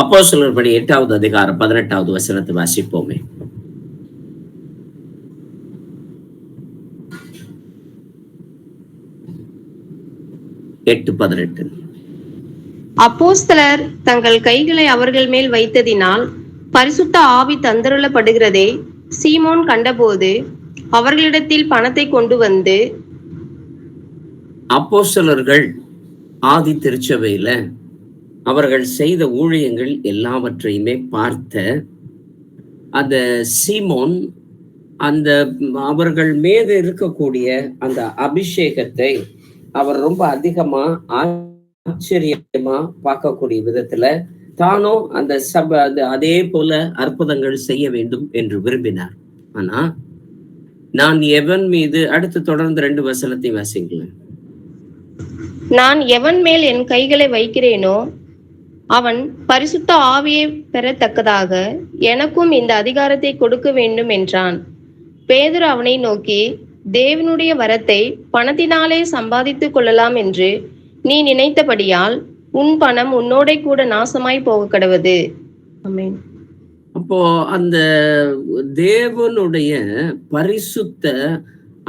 அப்போஸ்தலர் படி 8வது அதிகாரம் 18வது வசனத்தை வாசிப்போமே. எட்டு 18. அப்போஸ்தலர் தங்கள் கைகளை அவர்கள் மேல் வைத்ததினால் பரிசுத்த ஆவி தந்தருளப்படுகிறதை சீமோன் கண்டபோது அவர்களிடத்தில் பணத்தை கொண்டு வந்து, அப்போஸ்தலர்கள் ஆதி திருச்சபையில அவர்கள் செய்த ஊழியங்கள் எல்லாவற்றையுமே பார்த்த அந்த சீமோன் அந்த அவர்கள் மீது இருக்கக்கூடிய அந்த அபிஷேகத்தை அவர் ரொம்ப அதிகமா ஆச்சரியமா பார்க்கக்கூடிய விதத்துல தானும் அந்த சபை அதே போல அற்புதங்கள் செய்ய வேண்டும் என்று விரும்பினார். ஆனா நான் எவன் மீது, அடுத்து தொடர்ந்து 2 வசனத்தை வாசிங்களேன். நான் எவன் மேல் என் கைகளை வைக்கிறேனோ அவன் பரிசுத்த ஆவியை பெறத்தக்கதாக எனக்கும் இந்த அதிகாரத்தை கொடுக்க வேண்டும் என்றான். பேதுரு அவனை நோக்கி, தேவனுடைய வரத்தை பணத்தினாலே சம்பாதித்துக் கொள்ளலாம் என்று நீ நினைத்தபடியால் உன் பணம் உன்னோட கூட நாசமாய் போக கடவது. ஆமென். அப்போ அந்த தேவனுடைய பரிசுத்த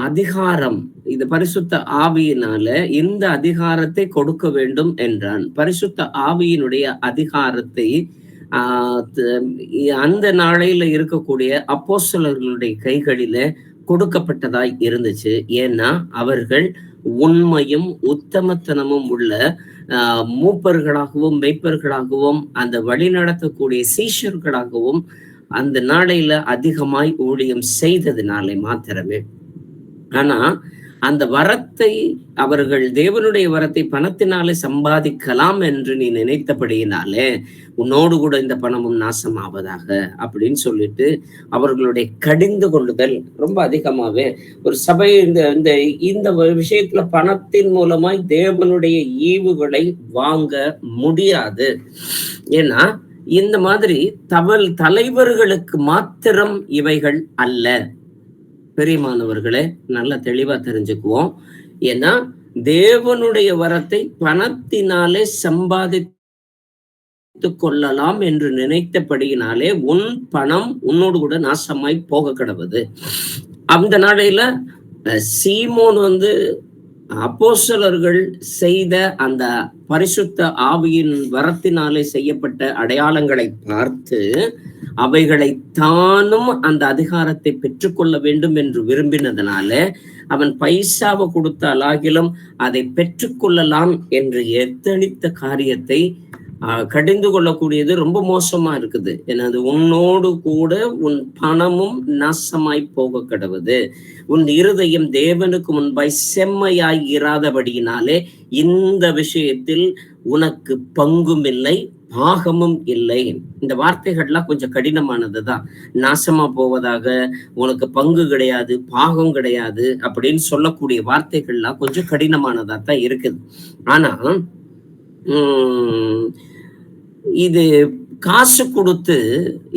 அதிகாரம், இது பரிசுத்த ஆவியினால இந்த அதிகாரத்தை கொடுக்க வேண்டும் என்றான். பரிசுத்த ஆவியினுடைய அதிகாரத்தை அந்த நாளையில இருக்கக்கூடிய அப்போஸ்தலர்களுடைய கைகளில கொடுக்கப்பட்டதாய் இருந்துச்சு. ஏன்னா அவர்கள் உண்மையும் உத்தமத்தனமும் உள்ள மூப்பர்களாகவும் மெய்ப்பர்களாகவும் அந்த வழி நடத்தக்கூடிய சீஷர்களாகவும் அந்த நாளையில அதிகமாய் ஊழியம் செய்ததினாலே மாத்திரமே. ஆனா அந்த வரத்தை அவர்கள் தேவனுடைய வரத்தை பணத்தினாலே சம்பாதிக்கலாம் என்று நீ நினைத்தபடியினாலே உன்னோடு கூட இந்த பணமும் நாசமாவதாக அப்படின்னு சொல்லிட்டு அவர்களுடைய கடிந்து கொள்ளுதல் ரொம்ப அதிகமாவே ஒரு சபை இந்த இந்த விஷயத்துல பணத்தின் மூலமாய் தேவனுடைய ஈவுகளை வாங்க முடியாது. ஏன்னா இந்த மாதிரி தலைவர்களுக்கு மாத்திரம் இவைகள் அல்ல. பெரியமானவர்களே, நல்ல தெளிவா தெரிஞ்சுக்குவோம். ஏன்னா தேவனுடைய வரத்தை பணத்தினாலே சம்பாதித்து கொள்ளலாம் என்று நினைத்தபடியினாலே உன் பணம் உன்னோடு கூட நாசமாய் போக கடவுது. அந்த நாளையில சீமோன் அப்போஸ்தலர்கள் செய்த அந்த பரிசுத்த ஆவியின் வரத்தினாலே செய்யப்பட்ட அடையாளங்களை பார்த்து அவைகளை தானும் அந்த அதிகாரத்தை பெற்றுக்கொள்ள வேண்டும் என்று விரும்பினதுனால அவன் பைசாவை கொடுத்தாலாகிலும் அதை பெற்றுக்கொள்ளலாம் என்று எத்தனித்த காரியத்தை கடிந்து கொள்ளக்கூடியது ரொம்ப மோசமா இருக்குது. எனது உன்னோடு கூட உன் பணமும் நாசமாய் போக கடவுது. உன் இருதயம் தேவனுக்கு முன்பாய் செம்மையாய் இராதபடியினாலே இந்த விஷயத்தில் உனக்கு பங்கும் இல்லை, பாகமும் இல்லை. இந்த வார்த்தைகள்லாம் கொஞ்சம் கடினமானதுதான். நாசமா போவதாக, உனக்கு பங்கு கிடையாது, பாகம் கிடையாது அப்படின்னு சொல்லக்கூடிய வார்த்தைகள்லாம் கொஞ்சம் கடினமானதா தான் இருக்குது. ஆனா இது காசு கொடுத்து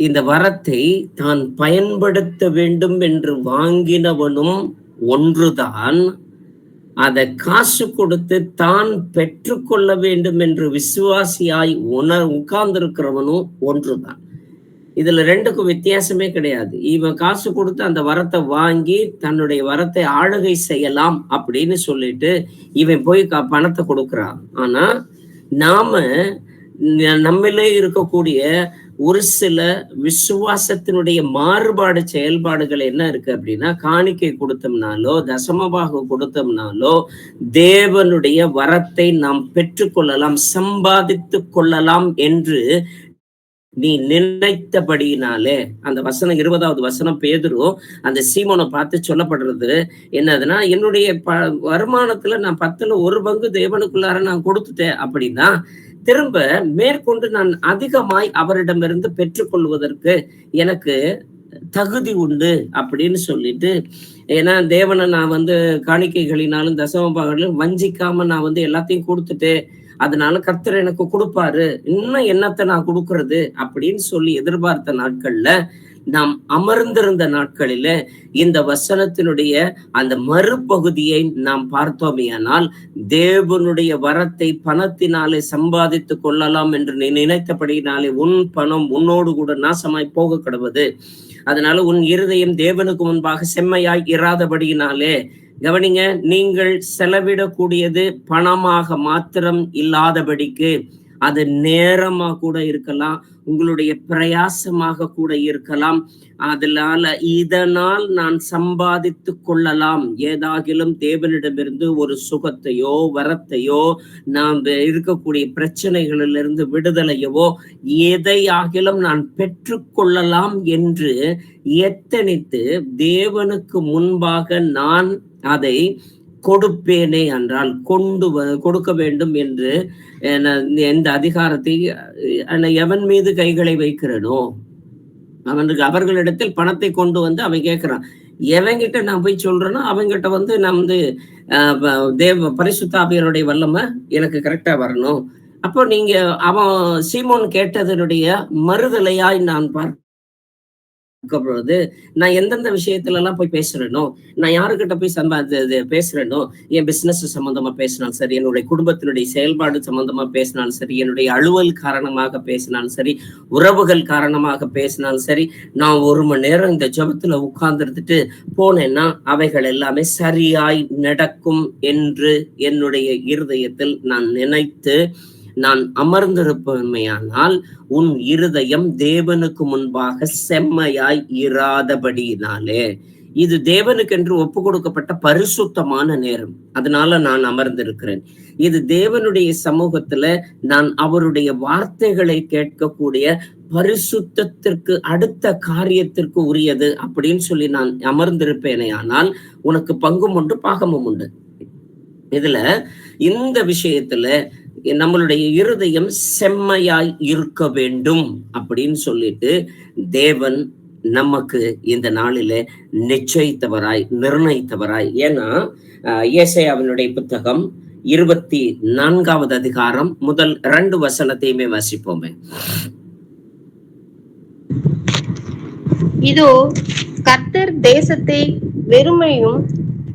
இந்த வரத்தை தான் பயன்படுத்த வேண்டும் என்று வாங்கினவனும் ஒன்றுதான், அதை காசு கொடுத்து தான் பெற்றுக்கொள்ள வேண்டும் என்று விசுவாசியாய் உட்கார்ந்திருக்கிறவனும் ஒன்றுதான். இதுல ரெண்டுக்கும் வித்தியாசமே கிடையாது. இவன் காசு கொடுத்து அந்த வரத்தை வாங்கி தன்னுடைய வரத்தை ஆளுகை செய்யலாம் அப்படின்னு சொல்லிட்டு இவன் போய் பணத்தை கொடுக்கிறான். ஆனா நாம நம்மளே இருக்கக்கூடிய ஒரு சில விசுவாசத்தினுடைய மாறுபாடு செயல்பாடுகள் என்ன இருக்கு அப்படின்னா, காணிக்கை கொடுத்தோம்னாலோ தசமபாகம் கொடுத்தோம்னாலோ தேவனுடைய வரத்தை நாம் பெற்றுக்கொள்ளலாம், சம்பாதித்து கொள்ளலாம் என்று நீ நினைத்தபடியினாலே. அந்த வசனம் 20வது வசனம் பேதுரு அந்த சீமோனை பார்த்து சொல்லப்படுறது என்னதுன்னா, என்னுடைய வருமானத்துல நான் 10ல் 1 பங்கு தேவனுக்குள்ளார நான் கொடுத்துட்டேன் அப்படின்னா திரும்ப மேற்கொண்டு நான் அதிகமாய் அவரிடமிருந்து பெற்றுக்கொள்வதற்கு எனக்கு தகுதி உண்டு அப்படின்னு சொல்லிட்டு, ஏன்னா தேவனை நான் காணிக்கைகளினாலும் தசமபாகங்களும் வஞ்சிக்காம நான் எல்லாத்தையும் கொடுத்துட்டேன், அதனால கர்த்தர் எனக்கு கொடுப்பாரு, இன்னும் என்னத்தை நான் கொடுக்கறது அப்படின்னு சொல்லி எதிர்பார்த்த நாட்கள்ல நாம் அமர்ந்திருந்த நாட்களில இந்த வசனத்தினுடைய அந்த மறுபகுதியை நாம் பார்த்தோமேயானால், தேவனுடைய வரத்தை பணத்தினாலே சம்பாதித்துக் கொள்ளலாம் என்று நீ நினைத்தபடியினாலே உன் பணம் உன்னோடு கூட நாசமாய் போக கடவது. அதனால உன் இருதயம் தேவனுக்கு முன்பாக செம்மையாய் இராதபடியினாலே, கவனிங்க, நீங்கள் செலவிடக்கூடியது பணமாக மாத்திரம் இல்லாதபடிக்கு, அது நேரமா கூட இருக்கலாம், உங்களுடைய பிரயாசமாக கூட இருக்கலாம். இதனால் நான் சம்பாதித்து கொள்ளலாம், ஏதாகிலும் தேவனிடமிருந்து ஒரு சுகத்தையோ வரத்தையோ, நாம் இருக்கக்கூடிய பிரச்சனைகளிலிருந்து விடுதலையவோ எதையாகிலும் நான் பெற்றுக்கொள்ளலாம் என்று எத்தனித்து தேவனுக்கு முன்பாக நான் அதை கொடுப்பேனே என்றால் கொடுக்க வேண்டும் என்று எந்த அதிகாரத்தை எவன் மீது கைகளை வைக்கிறனோ அவர்களிடத்தில் பணத்தை கொண்டு வந்து அவன் கேட்கிறான். எவங்கிட்ட நான் போய் சொல்றேனோ அவங்கிட்ட வந்து நான் வந்து பரிசுத்த ஆவியானுடைய வல்லமை எனக்கு கரெக்டா வரணும். அப்போ நீங்க அவன் சீமோன் கேட்டதனுடைய மறுதலையாய் நான் பொழுது, நான் எந்தெந்த விஷயத்துல எல்லாம் போய் பேசுறேனோ, நான் யாருக்கிட்ட போய் பேசுறேனோ, என் பிசினஸ் சம்பந்தமா பேசினாலும் சரி, என்னுடைய குடும்பத்தினுடைய செயல்பாடு சம்பந்தமா பேசினாலும் சரி, என்னுடைய அலுவல் காரணமாக பேசினாலும் சரி, உறவுகள் காரணமாக பேசினாலும் சரி, நான் 1 மணி நேரம் இந்த ஜெபத்துல உட்கார்ந்துட்டு போனேன்னா அவைகள் எல்லாமே சரியாய் நடக்கும் என்று என்னுடைய இருதயத்தில் நான் நினைத்து நான் அமர்ந்திருப்பமையானால், உன் இருதயம் தேவனுக்கு முன்பாக செம்மையாய் இராதபடியினாலே, இது தேவனுக்கென்று ஒப்பு கொடுக்கப்பட்ட பரிசுத்தமான நேரம். அதனால நான் அமர்ந்திருக்கிறேன். இது தேவனுடைய சமூகத்துல நான் அவருடைய வார்த்தைகளை கேட்கக்கூடிய பரிசுத்தத்திற்கு அடுத்த காரியத்திற்கு உரியது அப்படின்னு சொல்லி நான் அமர்ந்திருப்பேனே ஆனால், உனக்கு பங்கும் உண்டு பாகமும் உண்டு. இதுல இந்த விஷயத்துல நம்மளுடைய இருதயம் செம்மையாய் இருக்க வேண்டும் அப்படின்னு சொல்லிட்டு தேவன் நமக்கு இந்த நாளில நிச்சயித்தவராய் நிர்ணயித்தவராய். ஏன்னா ஏசாயாவினுடைய புத்தகம் 24வது அதிகாரம் முதல் 2 வசனத்தையுமே வாசிப்போமே. இதோ கர்த்தர் தேசத்தை வெறுமையும்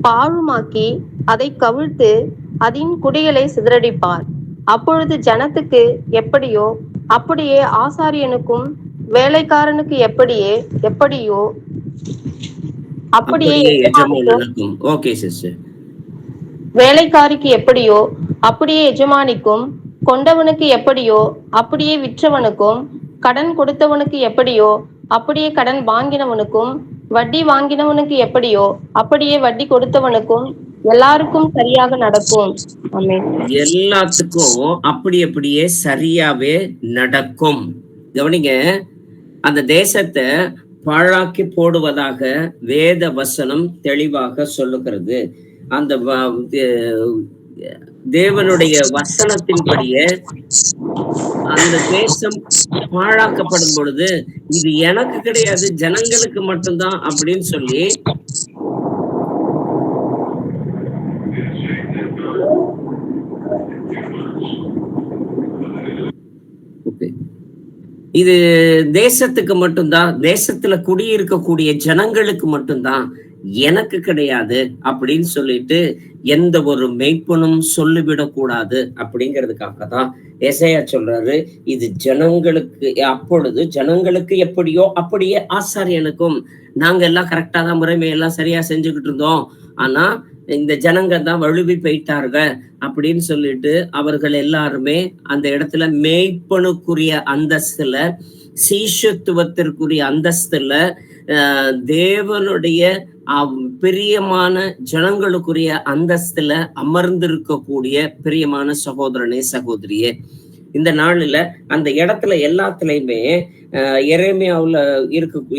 பாழுமாக்கி அதை கவிழ்த்து அதன் குடிகளை சிதறடிப்பார். அப்பொழுது ஜனத்துக்கு எப்படியோ அப்படியே, ஆசாரியனுக்கும் வேலைக்காரனுக்கு எப்படியோ அப்படியே, வேலைக்காரிக்கு எப்படியோ அப்படியே எஜமானிக்கும், கொண்டவனுக்கு எப்படியோ அப்படியே விற்றவனுக்கும், கடன் கொடுத்தவனுக்கு எப்படியோ அப்படியே கடன் வாங்கினவனுக்கும், வட்டி வாங்கினவனுக்கு எப்படியோ அப்படியே வட்டி கொடுத்தவனுக்கும் எல்லாருக்கும் சரியாக நடக்கும். எல்லாத்துக்கும் அப்படியே சரியாவே நடக்கும். கவனிங்க, அந்த தேசத்தை பாழாக்கி போடுவதாக வேத வசனம் தெளிவாக சொல்லுகிறது. அந்த தேவனுடைய வசனத்தின்படியே அந்த தேசம் பாழாக்கப்படும் பொழுது, இது எனக்கு கிடையாது, ஜனங்களுக்கு மட்டும்தான் அப்படின்னு சொல்லி இது தேசத்துக்கு மட்டும்தான், தேசத்துல குடியிருக்கக்கூடிய ஜனங்களுக்கு மட்டும்தான், எனக்கு கிடையாது அப்படின்னு சொல்லிட்டு எந்த ஒரு மெய்ப்பனும் சொல்லிவிடக்கூடாது அப்படிங்கிறதுக்காக தான் எசையா சொல்றாரு, இது ஜனங்களுக்கு. அப்பொழுது ஜனங்களுக்கு எப்படியோ அப்படியே ஆசாரியனுக்கும். நாங்க எல்லாம் கரெக்டா தான் முறைமையெல்லாம் சரியா செஞ்சுக்கிட்டு இருந்தோம், ஆனா இந்த ஜனங்க தான் வழுவி போயிட்டாருங்க அப்படின்னு சொல்லிட்டு அவர்கள் எல்லாருமே அந்த இடத்துல மேய்ப்பனுக்குரிய அந்தஸ்துல, சீஷத்துவத்திற்குரிய அந்தஸ்துல, தேவனுடைய பிரியமான ஜனங்களுக்குரிய அந்தஸ்துல அமர்ந்திருக்கக்கூடிய பிரியமான சகோதரனே சகோதரியே, இந்த நாளில அந்த இடத்துல எல்லாத்துலயுமே எரேமியாவுல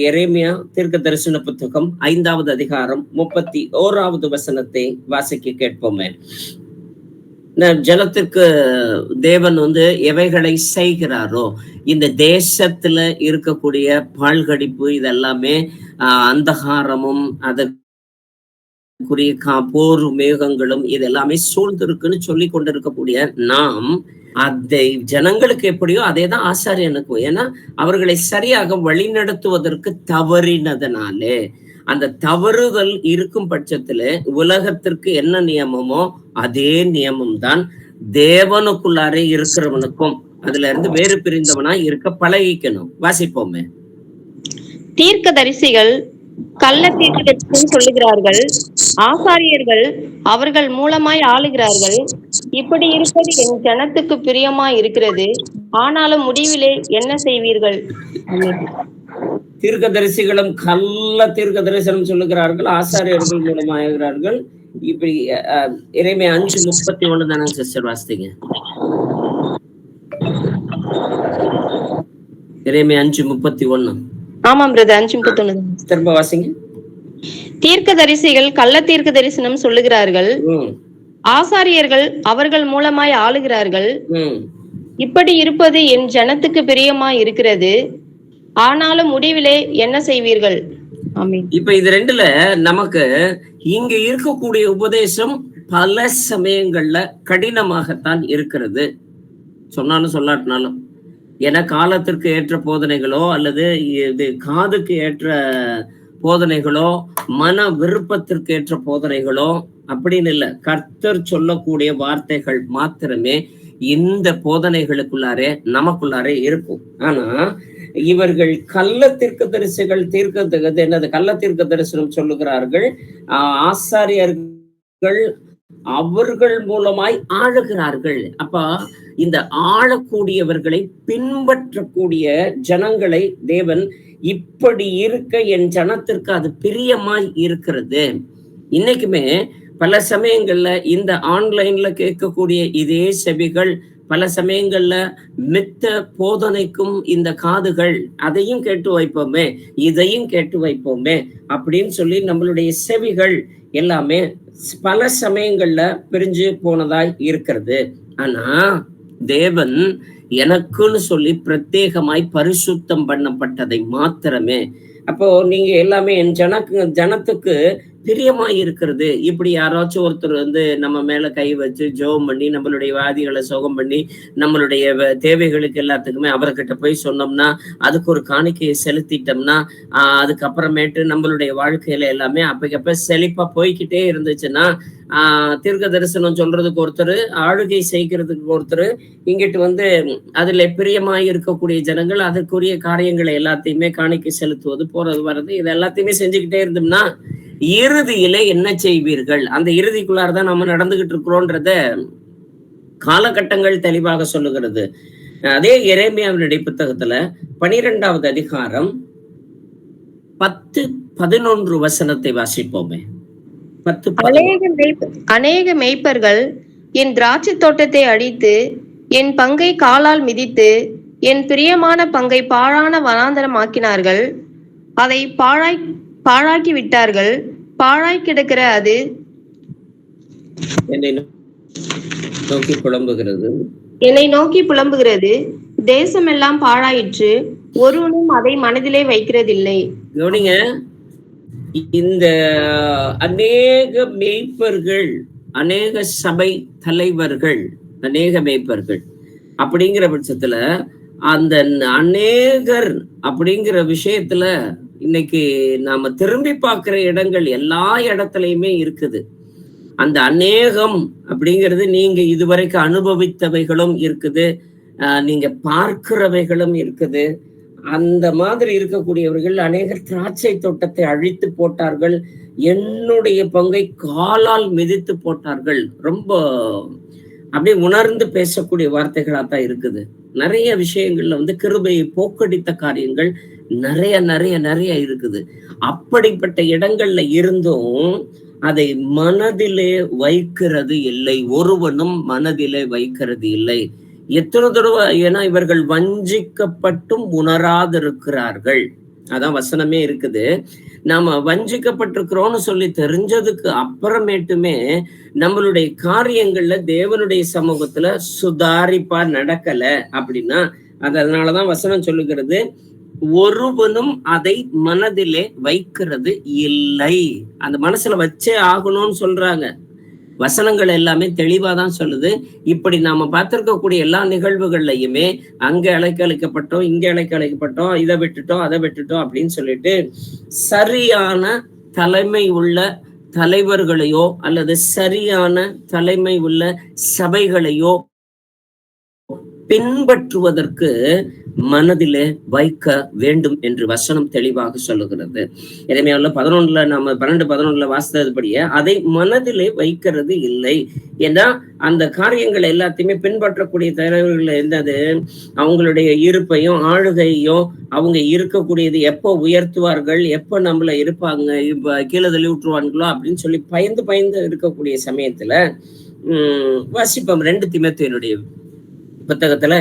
எரேமியா தீர்க்க தரிசன புத்தகம் 5வது அதிகாரம் 31வது வசனத்தை வாசிக்க கேட்போமே. ஜனத்திற்கு தேவன் எவைகளை செய்கிறாரோ, இந்த தேசத்துல இருக்கக்கூடிய பால்கடிப்பு இதெல்லாமே அந்தகாரமும் அதற்குரிய போர் மேகங்களும் இதெல்லாமே சூழ்ந்திருக்குன்னு சொல்லி கொண்டிருக்கக்கூடிய நாம் அதை ஜனங்களுக்கு எப்படியோ அதே தான் ஆசாரியனுக்கும். ஏன்னா அவர்களை சரியாக வழிநடத்துவதற்கு தவறினதனாலே, அந்த தவறுதல் இருக்கும் பட்சத்துல உலகத்திற்கு என்ன நியமமோ அதே நியமம் தான் தேவனுக்குள்ளாரே இருக்கிறவனுக்கும். அதுல இருந்து வேறு பிரிந்தவனா இருக்க பழகிக்கணும். வாசிப்போமே. தீர்க்கதரிசிகள் கள்ள தீர்க்கதரிசனம் சொல்லுகிறார்கள், ஆசாரியர்கள் அவர்கள் மூலமாய் ஆளுகிறார்கள். இப்படி இருப்பது என் ஜனத்துக்கு பிரியமாய் இருக்கிறது, ஆனாலும் முடிவிலே என்ன செய்வீர்கள்? ஆமென். தீர்க்கதரிசிகளும் கள்ள தீர்க்க தரிசனம் சொல்லுகிறார்கள், ஆசாரியர்கள் மூலமாகிறார்கள். இப்படி எரேமியா 5:31 தானே சிஸ்டர் வாசித்தீங்க? எரேமியா 5:31. ஆமாம் பிரதர், 5:31. திரும்ப வாசிங்க. தீர்க்கதரிசிகள் கள்ள தீர்க்க தரிசனம் சொல்லுகிறார்கள், ஆசாரியர்கள் அவர்கள் மூலமாய் ஆளுகிறார்கள். இப்படி இருப்பது என் ஜனத்துக்கு பிரியமாய் இருக்கிறது, ஆனாலும் முடிவிலே என்ன செய்வீர்கள்? ஆமென். இப்ப இது ரெண்டுல நமக்கு இங்க இருக்கக்கூடிய உபதேசம் பல சமயங்கள்ல கடினமாகத்தான் இருக்கிறது, சொன்னாலும் சொல்லாட்டினாலும். ஏன்னா காலத்திற்கு ஏற்ற போதனைகளோ அல்லது இது காதுக்கு ஏற்ற போதனைகளோ மன விருப்பத்திற்கு ஏற்ற போதனைகளோ அப்படின்னு இல்லை. கர்த்தர் சொல்லக்கூடிய வார்த்தைகள் மாத்திரமே இந்த போதனைகளுக்குள்ளாரே நமக்குள்ளாரே இருக்கும். ஆனா இவர்கள் கள்ள தீர்க்க தரிசிகள் என்னது கள்ள தீர்க்க தரிசனம் சொல்லுகிறார்கள், ஆசாரியர்கள் அவர்கள் மூலமாய் ஆளுகிறார்கள். அப்ப இந்த ஆளக்கூடியவர்களை பின்பற்றக்கூடிய ஜனங்களை தேவன் இப்படி இருக்க என் ஜனத்திற்கு அது பிரியமாய் இருக்கிறது. இன்னைக்குமே பல சமயங்கள்ல இந்த ஆன்லைன்ல கேட்கக்கூடிய இதே செவிகள், பல சமயங்கள்ல மித்த போதனைக்கும் இந்த காதுகள், அதையும் கேட்டு வைப்போமே இதையும் கேட்டு வைப்போமே அப்படின்னு சொல்லி நம்மளுடைய செவிகள் எல்லாமே பல சமயங்கள்ல பிரிஞ்சு போனதாய் இருக்கிறது. ஆனா தேவன் எனக்குன்னு சொல்லி பிரத்யேகமாய் பரிசுத்தம் பண்ணப்பட்டதை மாத்திரமே. அப்போ நீங்க எல்லாமே என் ஜனத்துக்கு பிரியமாய் இருக்கிறது. இப்படி யாராச்சும் ஒருத்தர் நம்ம மேல கை வச்சு ஜெபம் பண்ணி நம்மளுடைய வியாதிகளை சுகம் பண்ணி நம்மளுடைய தேவைகளுக்கு எல்லாத்துக்குமே அவர்கிட்ட போய் சொன்னோம்னா, அதுக்கு ஒரு காணிக்கையை செலுத்திட்டோம்னா, அதுக்கப்புறமேட்டு நம்மளுடைய வாழ்க்கையில எல்லாமே அப்பக்கப்ப செழிப்பா போய்கிட்டே இருந்துச்சுன்னா, தீர்க்க தரிசனம் சொல்றதுக்கு ஒருத்தர், ஆளுகை செய்கிறதுக்கு ஒருத்தர், இங்கிட்டு அதுல பிரியமாய் இருக்கக்கூடிய ஜனங்கள் அதற்குரிய காரியங்களை எல்லாத்தையுமே காணிக்கை செலுத்துவது, போறது வர்றது, இது எல்லாத்தையுமே செஞ்சுக்கிட்டே இருந்தோம்னா இறுதியில என்ன செய்வீர்கள்? அந்த இறுதிக்குள்ளாரதான் நம்ம நடந்துகிட்டு இருக்கிறோன்றத காலகட்டங்கள் தெளிவாக சொல்லுகிறது. அதே எரேமியாவினுடைய புத்தகத்துல 12வது அதிகாரம் 10-11 வசனத்தை வாசிப்போமே. 10 அநேக மேய்ப்பர்கள் என் திராட்சை தோட்டத்தை அடித்து என் பங்கை காலால் மிதித்து என் பிரியமான பங்கை பாழான வனாந்தரம் ஆக்கினார்கள், அதை பாழாக்கி விட்டார்கள். பாழாய் கிடக்கிற அது என்னை நோக்கி புலம்புகிறது. தேசமெல்லாம் பாழாயிற்று, ஒருவனும் அதை மனதிலே வைக்கிறதில்லை. கவனிங்க, இந்த அநேக மேய்ப்பர்கள், அநேக சபை தலைவர்கள், அநேக மேய்ப்பர்கள் அப்படிங்கிற பட்சத்துல அந்த அநேகர் அப்படிங்கிற விஷயத்துல இன்னைக்கு நாம திரும்பி பார்க்கிற இடங்கள் எல்லா இடத்துலயுமே இருக்குது. அந்த அநேகம் அப்படிங்கிறது நீங்க இதுவரைக்கும் அனுபவித்தவைகளும் இருக்குது, நீங்க பார்க்கிறவைகளும் இருக்குது. அந்த மாதிரி இருக்கக்கூடியவர்கள் அநேகர் திராட்சை தோட்டத்தை அழித்து போட்டார்கள், என்னுடைய பங்கை காலால் மிதித்து போட்டார்கள். ரொம்ப அப்படியே உணர்ந்து பேசக்கூடிய வார்த்தைகளா தான் இருக்குது. நிறைய விஷயங்கள்ல கிருபையை போக்கடித்த காரியங்கள் நிறைய நிறைய நிறைய இருக்குது. அப்படிப்பட்ட இடங்கள்ல இருந்தும் அதை மனதிலே வைக்கிறது இல்லை, ஒருவனும் மனதிலே வைக்கிறது இல்லை. எத்தனை தடவை, ஏன்னா இவர்கள் வஞ்சிக்கப்பட்டும் உணராதிருக்கிறார்கள். அதான் வசனமே இருக்குது. நாம வஞ்சிக்கப்பட்டிருக்கிறோம்னு சொல்லி தெரிஞ்சதுக்கு அப்புறமேட்டுமே நம்மளுடைய காரியங்கள்ல தேவனுடைய சமூகத்துல சுதாரிப்பா நடக்கல அப்படின்னா, அதனாலதான் வசனம் சொல்லுகிறது, ஒருவனும் அதை மனதிலே வைக்கிறது இல்லை. அந்த மனசுல வச்சே ஆகணும்னு சொல்றாங்க. வசனங்கள் எல்லாமே தெளிவா தான் சொல்லுது. இப்படி நாம பார்த்திருக்கக்கூடிய எல்லா நிகழ்வுகள்லையுமே அங்க அழைக்கப்பட்டோம், இங்க அழைக்கப்பட்டோம், இதை விட்டுட்டோம், அதை விட்டுட்டோம் அப்படின்னு சொல்லிட்டு சரியான தலைமை உள்ள தலைவர்களையோ அல்லது சரியான தலைமை உள்ள சபைகளையோ பின்பற்றுவதற்கு மனதிலே வைக்க வேண்டும் என்று வசனம் தெளிவாக சொல்லுகிறது. எரேமியாவுல 11 நம்ம 12-11 வாசித்ததுபடியே அதை மனதிலே வைக்கிறது இல்லை. ஏன்னா அந்த காரியங்கள் எல்லாத்தையுமே பின்பற்றக்கூடிய தலைவர்கள் என்னது, அவங்களுடைய இருப்பையும் ஆளுகையும் அவங்க இருக்கக்கூடியது எப்போ உயர்த்துவார்கள், எப்போ நம்மள இருப்பாங்க, இப்ப கீழே தள்ளி விட்டுருவாங்களோ அப்படின்னு சொல்லி பயந்து பயந்து இருக்கக்கூடிய சமயத்துல வாசிப்போம் 2 தீமோத்தேயுடைய புத்தகத்துல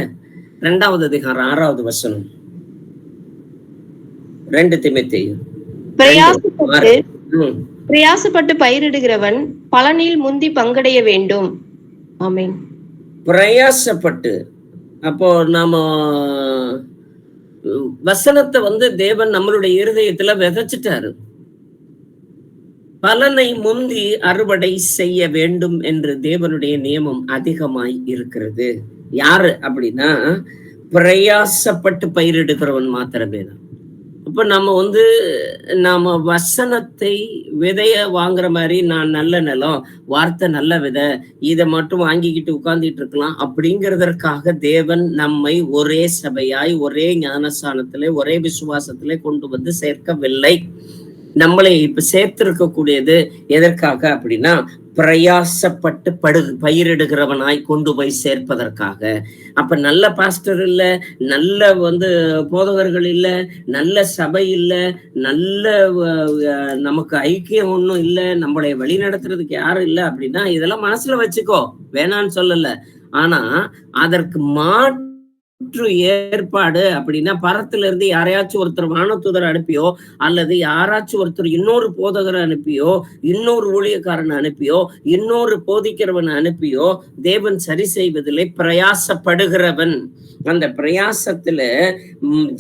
2வது அதிகாரம் 6வது வசனம். 2 தீமோத்தேயு பிரயாசப்பட்டு பயிரிடுகிறவன் பலனில் முந்தி பங்கடைய வேண்டும். ஆமென். பிரயாசப்பட்டு, அப்போ நாம வசனத்தை தேவன் நம்மளுடைய இருதயத்துல விதைச்சிட்டாரு. பலனை முந்தி அறுவடை செய்ய வேண்டும் என்று தேவனுடைய நியமம் அதிகமாய் இருக்கிறது. யாரு அப்படின்னா பிரயாசப்பட்டு பயிரிடுகிறவன் மாத்திரமே தான். அப்ப நாம வசனத்தை விதைய வாங்குற மாதிரி, நான் நல்ல நிலம், வார்த்தை நல்ல விதை, இதை மட்டும் வாங்கிக்கிட்டு உட்கார்ந்துட்டு இருக்கலாம் அப்படிங்கிறதற்காக தேவன் நம்மை ஒரே சபையாய் ஒரே ஞானஸ்தானத்திலே ஒரே விசுவாசத்திலே கொண்டு வந்து சேர்க்கவில்லை. நம்மளை இப்ப சேர்த்திருக்கக்கூடியது எதற்காக அப்படின்னா பிரயாசப்பட்டு பயிரிடுகிறவனாய் கொண்டு போய் சேர்ப்பதற்காக. அப்ப நல்ல பாஸ்டர் இல்ல, நல்ல போதகர்கள் இல்ல, நல்ல சபை இல்ல, நல்ல நமக்கு ஐக்கியம் ஒண்ணும் இல்ல, நம்மளை வழி நடத்துறதுக்கு யாரும் இல்ல அப்படின்னா இதெல்லாம் மனசுல வச்சுக்கோ, வேணான்னு சொல்லல. ஆனா அதற்கு மாற்று ஏற்பாடு அப்படின்னா பரத்துல இருந்து யாரையாச்சும் ஒருத்தர் வானதூதரை அனுப்பியோ அல்லது யாராச்சும் ஒருத்தர் இன்னொரு போதகரை அனுப்பியோ இன்னொரு ஊழியக்காரனை அனுப்பியோ இன்னொரு போதிக்கிறவனை அனுப்பியோ தேவன் சரி செய்வதிலே பிரயாசப்படுகிறவன். அந்த பிரயாசத்துல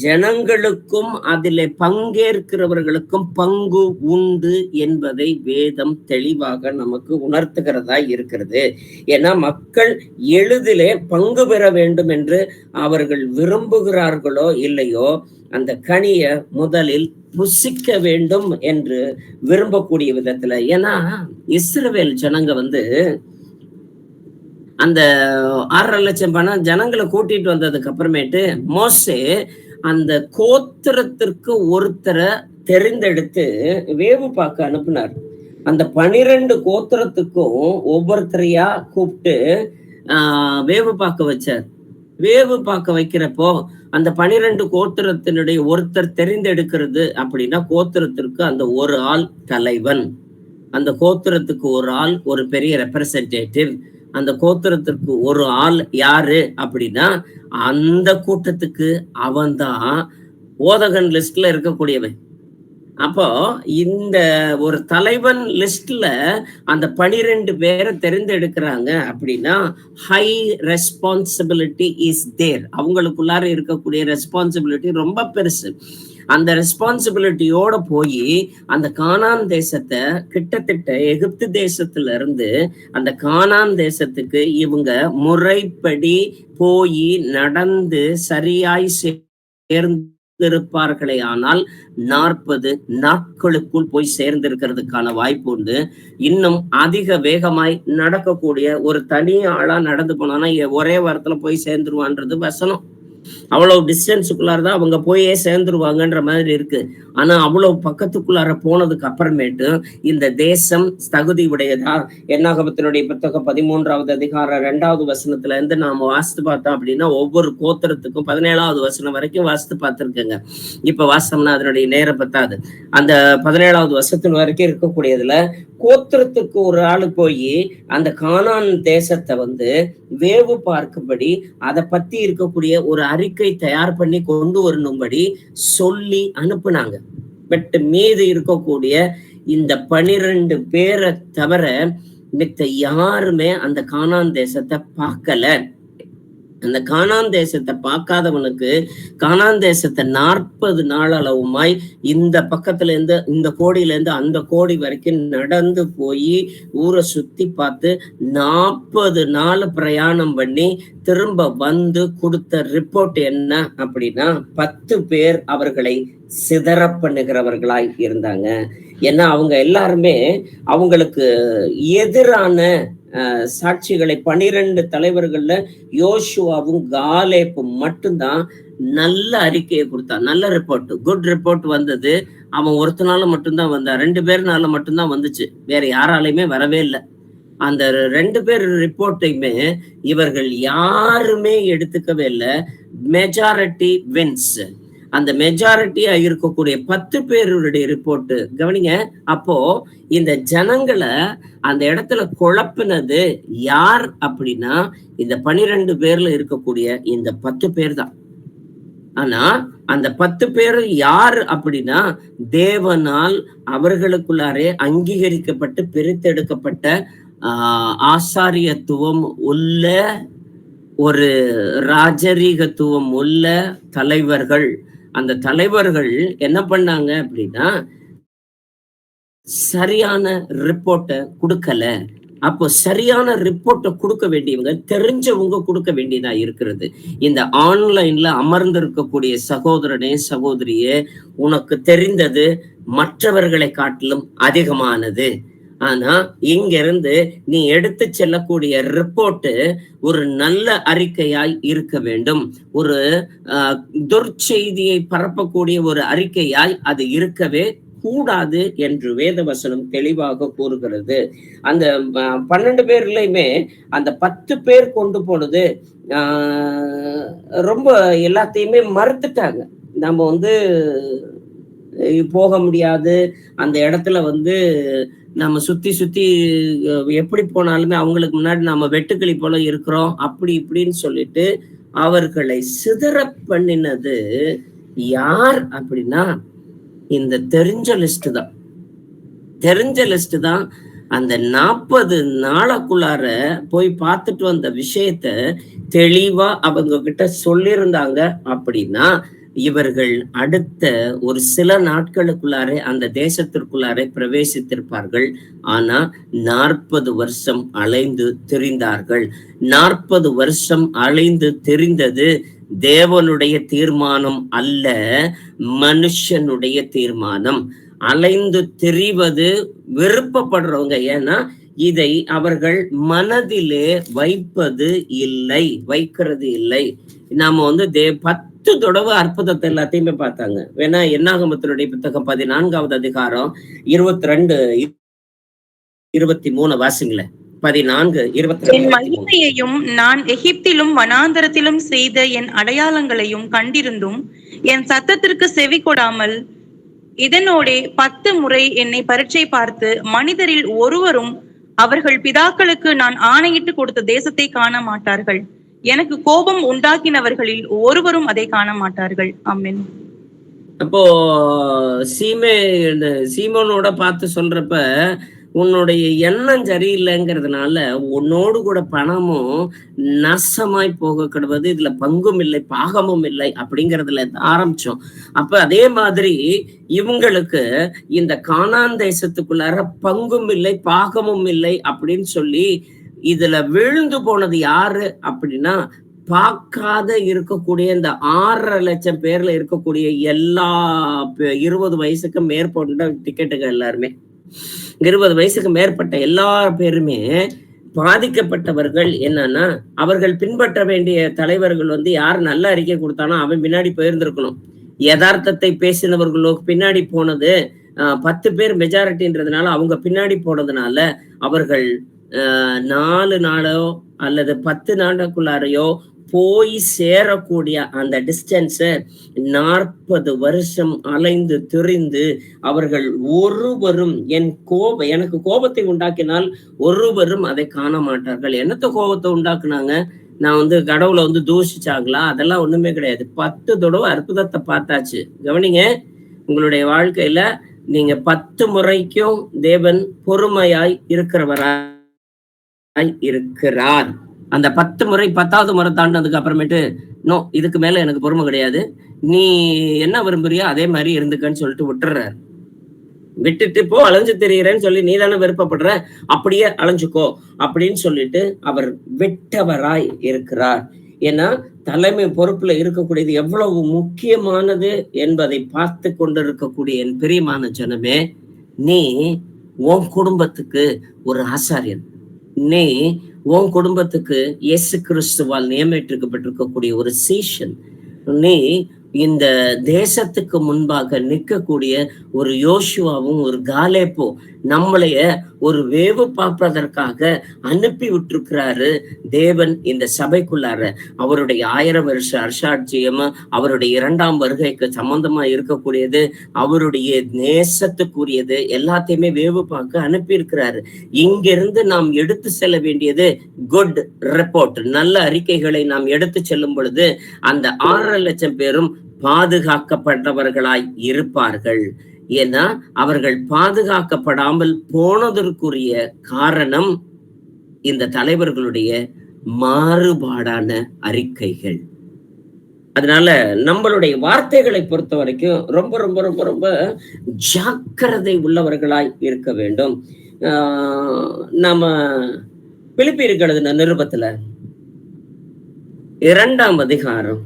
ஜனங்களுக்கும் அதிலே பங்கேற்கிறவர்களுக்கும் பங்கு உண்டு என்பதை வேதம் தெளிவாக நமக்கு உணர்த்துகிறதா இருக்கிறது. ஏன்னா மக்கள் எளிதிலே பங்கு பெற வேண்டும் என்று அவர்கள் விரும்புகிறார்களோ இல்லையோ, அந்த கனிய முதலில் புசிக்க வேண்டும் என்று விரும்பக்கூடிய விதத்துல. ஏன்னா இஸ்ரவேல் ஜனங்க அந்த 6.5 லட்சம் பணம் ஜனங்களை கூட்டிட்டு வந்ததுக்கு அப்புறமேட்டு மோசே அந்த கோத்திரத்திற்கு ஒருத்தரை தெரிந்தெடுத்து வேவு பார்க்க அனுப்புனார். அந்த 12 கோத்திரத்துக்கும் ஒவ்வொருத்தரையா கூப்பிட்டு வேவு பார்க்க வச்சார். வேவு பார்க்க வைக்கிறப்போ அந்த 12 கோத்திரத்தினுடைய ஒருத்தர் தெரிந்தெடுக்கிறது அப்படின்னா கோத்திரத்திற்கு அந்த ஒரு ஆள் தலைவன், அந்த கோத்திரத்துக்கு ஒரு ஆள் ஒரு பெரிய ரெப்ரசன்டேட்டிவ், அந்த கோத்திரத்திற்கு ஒரு ஆள் யாரு அப்படின்னா அந்த கூட்டத்துக்கு அவன்தான் போதகன் லிஸ்ட்ல இருக்கக்கூடியவன். அப்போ இந்த ஒரு தலைவன் லிஸ்ட்ல அந்த 12 பேரை தெரிந்தெடுக்கிறாங்க அப்படின்னா ஹை ரெஸ்பான்சிபிலிட்டி இஸ் தேர். அவங்களுக்குள்ளார இருக்கக்கூடிய ரெஸ்பான்சிபிலிட்டி ரொம்ப பெருசு. அந்த ரெஸ்பான்சிபிலிட்டியோட போய் அந்த கானான் தேசத்தை கிட்டத்தட்ட எகிப்து தேசத்துல இருந்து அந்த கானான் தேசத்துக்கு இவங்க முறைப்படி போய் நடந்து சரியாய் சேர்ந்திருப்பார்களே ஆனால் 40 நாட்களுக்குள் போய் சேர்ந்திருக்கிறதுக்கான வாய்ப்பு உண்டு. இன்னும் அதிக வேகமாய் நடக்கக்கூடிய ஒரு தனி ஆளா நடந்து போனான்னா ஒரே வாரத்துல போய் சேர்ந்துருவான்றது வசனம். அவ்வளவு டிஸ்டன்ஸுக்குள்ளாரதான் அவங்க போயே சேர்ந்துருவாங்கன்ற மாதிரி இருக்கு. ஆனா அவ்வளவு பக்கத்துக்குள்ளார போனதுக்கு அப்புறமேட்டு இந்த தேசம் தகுதி உடையதா? என்னாகமத்தினுடைய புத்தகம் 13வது அதிகாரம் 2வது வசனத்துல இருந்து நாம வாசித்து பார்த்தோம் அப்படின்னா ஒவ்வொரு கோத்திரத்துக்கும் 17வது வசனம் வரைக்கும் வாசித்து பார்த்திருக்கேங்க. இப்ப வாசம்னா அதனுடைய நேரம் பத்தாது. அந்த 17வது வசத்தின் வரைக்கும் இருக்கக்கூடியதுல கோத்திரத்துக்கு ஒரு ஆளு போய் அந்த கானான் தேசத்தை வேவு பார்க்கும்படி அதை பத்தி இருக்கக்கூடிய ஒரு அறிக்கை தயார் பண்ணி கொண்டு வரணும்படி சொல்லி அனுப்புனாங்க. பட் மீது இருக்கக்கூடிய இந்த 12 பேரை தவிர மித்த யாருமே அந்த கானான் தேசத்தை பார்க்கல. அந்த கானான் தேசத்தை பார்க்காதவனுக்கு கானான் தேசத்தை 40 நாள் அளவுமாய் இந்த பக்கத்துல இருந்து இந்த கோடியில இருந்து அந்த கோடி வரைக்கும் நடந்து போய் ஊரை சுத்தி பார்த்து 40 நாள் பிரயாணம் பண்ணி திரும்ப வந்து கொடுத்த ரிப்போர்ட் என்ன அப்படின்னா 10 பேர் அவர்களை சிதற பண்ணுகிறவர்களாய் இருந்தாங்க. ஏன்னா அவங்க எல்லாருமே அவங்களுக்கு எதிரான சாட்சிகளை 12 தலைவர்கள்ல யோசுவாவும் காலேப்பும் மட்டும்தான் நல்ல அறிக்கையை கொடுத்தான். நல்ல ரிப்போர்ட், குட் ரிப்போர்ட் வந்தது. அவன் ஒருத்தனால மட்டும்தான் வந்தான், 2 பேர்னால மட்டும்தான் வந்துச்சு, வேற யாராலையுமே வரவே இல்லை. அந்த 2 பேர் ரிப்போர்ட்டையுமே இவர்கள் யாருமே எடுத்துக்கவே இல்லை. Majority wins. அந்த மெஜாரிட்டியா இருக்கக்கூடிய 10 பேருடைய ரிப்போர்ட் கவனிங்க. அப்போ இந்த ஜனங்களை அந்த இடத்துல குழப்பினது யார் அப்படின்னா இந்த 12 பேர்ல இருக்கக்கூடிய இந்த 10 பேர் தான். ஆனா அந்த 10 பேர் யார் அப்படின்னா தேவனால் அவர்களுக்குள்ளாரே அங்கீகரிக்கப்பட்டு பிரித்தெடுக்கப்பட்ட ஆசாரியத்துவம் உள்ள ஒரு ராஜரீகத்துவம் உள்ள தலைவர்கள். அந்த தலைவர்கள் என்ன பண்ணாங்க அப்படின்னா சரியான ரிப்போர்ட்டை கொடுக்கல. அப்போ சரியான ரிப்போர்ட்டை கொடுக்க வேண்டியவங்க தெரிஞ்சவங்க கொடுக்க வேண்டியதா இருக்கிறது. இந்த ஆன்லைன்ல அமர்ந்திருக்கக்கூடிய சகோதரனே சகோதரியே, உனக்கு தெரிந்தது மற்றவர்களை காட்டிலும் அதிகமானது. ஆனா இங்க இருந்து நீ எடுத்து செல்லக்கூடிய ரிப்போர்ட் ஒரு நல்ல அறிக்கையாய் இருக்க வேண்டும். ஒரு துர்ச்செய்தியை பரப்பக்கூடிய ஒரு அறிக்கையாய் அது இருக்கவே கூடாது என்று வேதவசனம் தெளிவாக கூறுகிறது. அந்த 12 பேர்லயுமே அந்த 10 பேர் கொண்டு போனது ரொம்ப எல்லாத்தையுமே மறுத்துட்டாங்க. நம்ம போக முடியாது, அந்த இடத்துல நம்ம சுத்தி எப்படி போனாலுமே அவங்களுக்கு முன்னாடி நம்ம வெட்டுக்கிளி போல இருக்கிறோம், அப்படி இப்படின்னு சொல்லிட்டு அவர்களை சிதற பண்ணினது யார் அப்படின்னா இந்த தெரிஞ்ச லிஸ்ட் தான். தெரிஞ்ச லிஸ்ட் தான். அந்த 40 நாளுக்குள்ளார போய் பார்த்துட்டு வந்த விஷயத்த தெளிவா அவங்க கிட்ட சொல்லியிருந்தாங்க அப்படின்னா இவர்கள் அடுத்த ஒரு சில நாட்களுக்குள்ளாரே அந்த தேசத்திற்குள்ளாரே பிரவேசித்திருப்பார்கள். ஆனா 40 வருஷம் அலைந்து திரிந்தார்கள். 40 வருஷம் அலைந்து திரிந்தது தேவனுடைய தீர்மானம் அல்ல, மனுஷனுடைய தீர்மானம். அலைந்து திரிவது விருப்பப்படுறவங்க. ஏன்னா இதை அவர்கள் மனதிலே வைக்கிறது இல்லை. நாம 10 தடவை அற்புதத்தை எல்லாத்தையுமே பார்த்தாங்க. வேணா என்னாகமத்தினுடைய புத்தகம் 14வது அதிகாரம் 22, 23 வாசிங்களேன். 14, 22. என் மகிமையையும் நான் எகிப்திலும் வனாந்தரத்திலும் செய்த என் அடையாளங்களையும் கண்டிருந்தும் என் சத்தத்திற்கு செவி கொடாமல் இதனோடே 10 முறை என்னை பரீட்சை பார்த்து மனிதரில் ஒருவரும் அவர்கள் பிதாக்களுக்கு நான் ஆணையிட்டு கொடுத்த தேசத்தை காண மாட்டார்கள். எனக்கு கோபம் உண்டாக்கினவர்களில் ஒருவரும் அதை காண மாட்டார்கள். ஆமென். அப்போ சீமோனோட பார்த்து சொல்றப்ப உன்னுடைய எண்ணம் சரியில்லைங்கிறதுனால உன்னோடு கூட பணமும் நஷ்டமாய் போக கிடவது, இதுல பங்கும் இல்லை பாகமும் இல்லை அப்படிங்கிறதுல ஆரம்பிச்சோம். அப்ப அதே மாதிரி இவங்களுக்கு இந்த கானான் தேசத்துக்குள்ளார பங்கும் இல்லை பாகமும் இல்லை அப்படின்னு சொல்லி இதுல விழுந்து போனது யாரு அப்படின்னா பார்க்காத இருக்கக்கூடிய இந்த 6.5 லட்சம் பேர்ல இருக்கக்கூடிய எல்லா 20 வயசுக்கு மேற்பட்ட டிக்கெட்டுகள் எல்லாருமே 20 வயசுக்கு மேற்பட்ட எல்லா பேருமே பாதிக்கப்பட்டவர்கள். என்னன்னா அவர்கள் பின்பற்ற வேண்டிய தலைவர்கள் யார் நல்ல அறிக்கை கொடுத்தானோ அவன் பின்னாடி போயிருந்திருக்கணும். யதார்த்தத்தை பேசினவர்களுக்கு பின்னாடி போனது 10 பேர் மெஜாரிட்டின்றதுனால அவங்க பின்னாடி போனதுனால அவர்கள் 4 நாளோ அல்லது 10 நாளுக்குள்ளாரையோ போய் சேரக்கூடிய அந்த டிஸ்டன்ஸ 40 வருஷம் அலைந்து திரிந்து அவர்கள் ஒருவரும் எனக்கு கோபத்தை உண்டாக்கினால் ஒருவரும் அதை காண மாட்டார்கள். என்னத்த கோபத்தை உண்டாக்குனாங்க? நான் கடவுளை தூஷிச்சாங்களா? அதெல்லாம் ஒண்ணுமே கிடையாது. 10 தடவை அற்புதத்தை பார்த்தாச்சு. கவனிங்க, உங்களுடைய வாழ்க்கையில நீங்க 10 முறைக்கும் தேவன் பொறுமையாய் இருக்கிறவராய் இருக்கிறார். அந்த 10 முறை 10வது முறை தாண்டினதுக்கு அப்புறமேட்டு நோ, இதுக்கு மேல எனக்கு பொறுமை கிடையாது, நீ என்ன விரும்புறியோ அதே மாதிரி இருந்துக்கன்னு சொல்லிட்டு விட்டுறாரு. விட்டுட்டு போ, அலைஞ்சு தெரிகிறேன்னு சொல்லி நீ தானே விருப்பப்படுற, அப்படியே அலைஞ்சுக்கோ அப்படின்னு சொல்லிட்டு அவர் விட்டவராய் இருக்கிறார். ஏன்னா தலைமை பொறுப்புல இருக்கக்கூடியது எவ்வளவு முக்கியமானது என்பதை பார்த்து கொண்டிருக்கக்கூடிய என் பிரியமான ஜனமே, நீ உன் குடும்பத்துக்கு ஒரு ஆசாரியன், நீ உன் குடும்பத்துக்கு இயேசு கிறிஸ்துவால் நியமிக்கப்பட்டிருக்கக்கூடிய ஒரு சீஷன், நீ இந்த தேசத்துக்கு முன்பாக நிற்கக்கூடிய ஒரு யோசுவாவும் ஒரு காலேப்போ நம்மளைய ஒரு வேவு பார்ப்பதற்காக அனுப்பி விட்டிருக்கிறாரு தேவன் இந்த சபைக்குள்ளார. அவருடைய 1000 வருஷ அரசாட்சியம், அவருடைய 2ஆம் வருகைக்கு சம்பந்தமா இருக்கக்கூடியது, அவருடைய நேசத்துக்குரியது எல்லாத்தையுமே வேவு பார்க்க அனுப்பி இருக்கிறாரு. இங்கிருந்து நாம் எடுத்து செல்ல வேண்டியது குட் ரிப்போர்ட், நல்ல அறிக்கைகளை நாம் எடுத்து செல்லும் பொழுது அந்த 6.5 லட்சம் பேரும் பாதுகாக்கப்பட்டவர்களாய் இருப்பார்கள். ஏன்னா அவர்கள் பாதுகாக்கப்படாமல் போனதற்குரிய காரணம் இந்த தலைவர்களுடைய மாறுபாடான அறிக்கைகள். அதனால நம்மளுடைய வார்த்தைகளை பொறுத்த வரைக்கும் ரொம்ப ரொம்ப ரொம்ப ரொம்ப ஜாக்கிரதை உள்ளவர்களாய் இருக்க வேண்டும். நம்ம பிலிப்பியருக்கு எழுதின நிருபத்துல 2ஆம் அதிகாரம்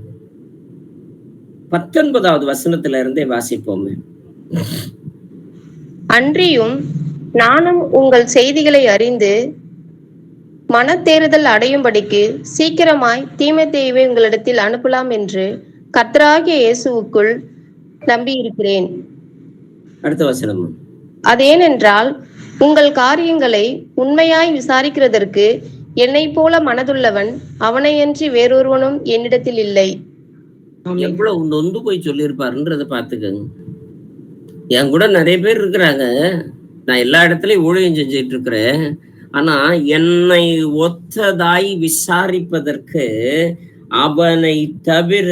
19வது வசனத்துல இருந்தே வாசிப்போமே. அன்றியும் நானும் உங்கள் செய்திகளை அறிந்து மனத்தேறுதல் அடையும்படிக்கு சீக்கிரமாய் தீமோத்தேயுவை உங்களிடத்தில் அனுப்பலாம் என்று கர்த்தராகிய இயேசுவுக்குள் நம்பி இருக்கிறேன். அடுத்த வசனம். அதேனென்றால் உங்கள் காரியங்களை உண்மையாய் விசாரிக்கிறதற்கு என்னை போல மனதுள்ளவன் அவனையன்றி வேறொருவனும் என்னிடத்தில் இல்லை. எவ்வளவு நொந்து போய் சொல்லியிருப்பாருன்றத பாத்துக்கங்க. என் கூட நிறைய பேர் இருக்கிறாங்க, நான் எல்லா இடத்துலயும் ஊழியம் செஞ்சுட்டு இருக்கிறேன். ஆனா என்னை ஒத்ததாய் விசாரிப்பதற்கு அவனை தவிர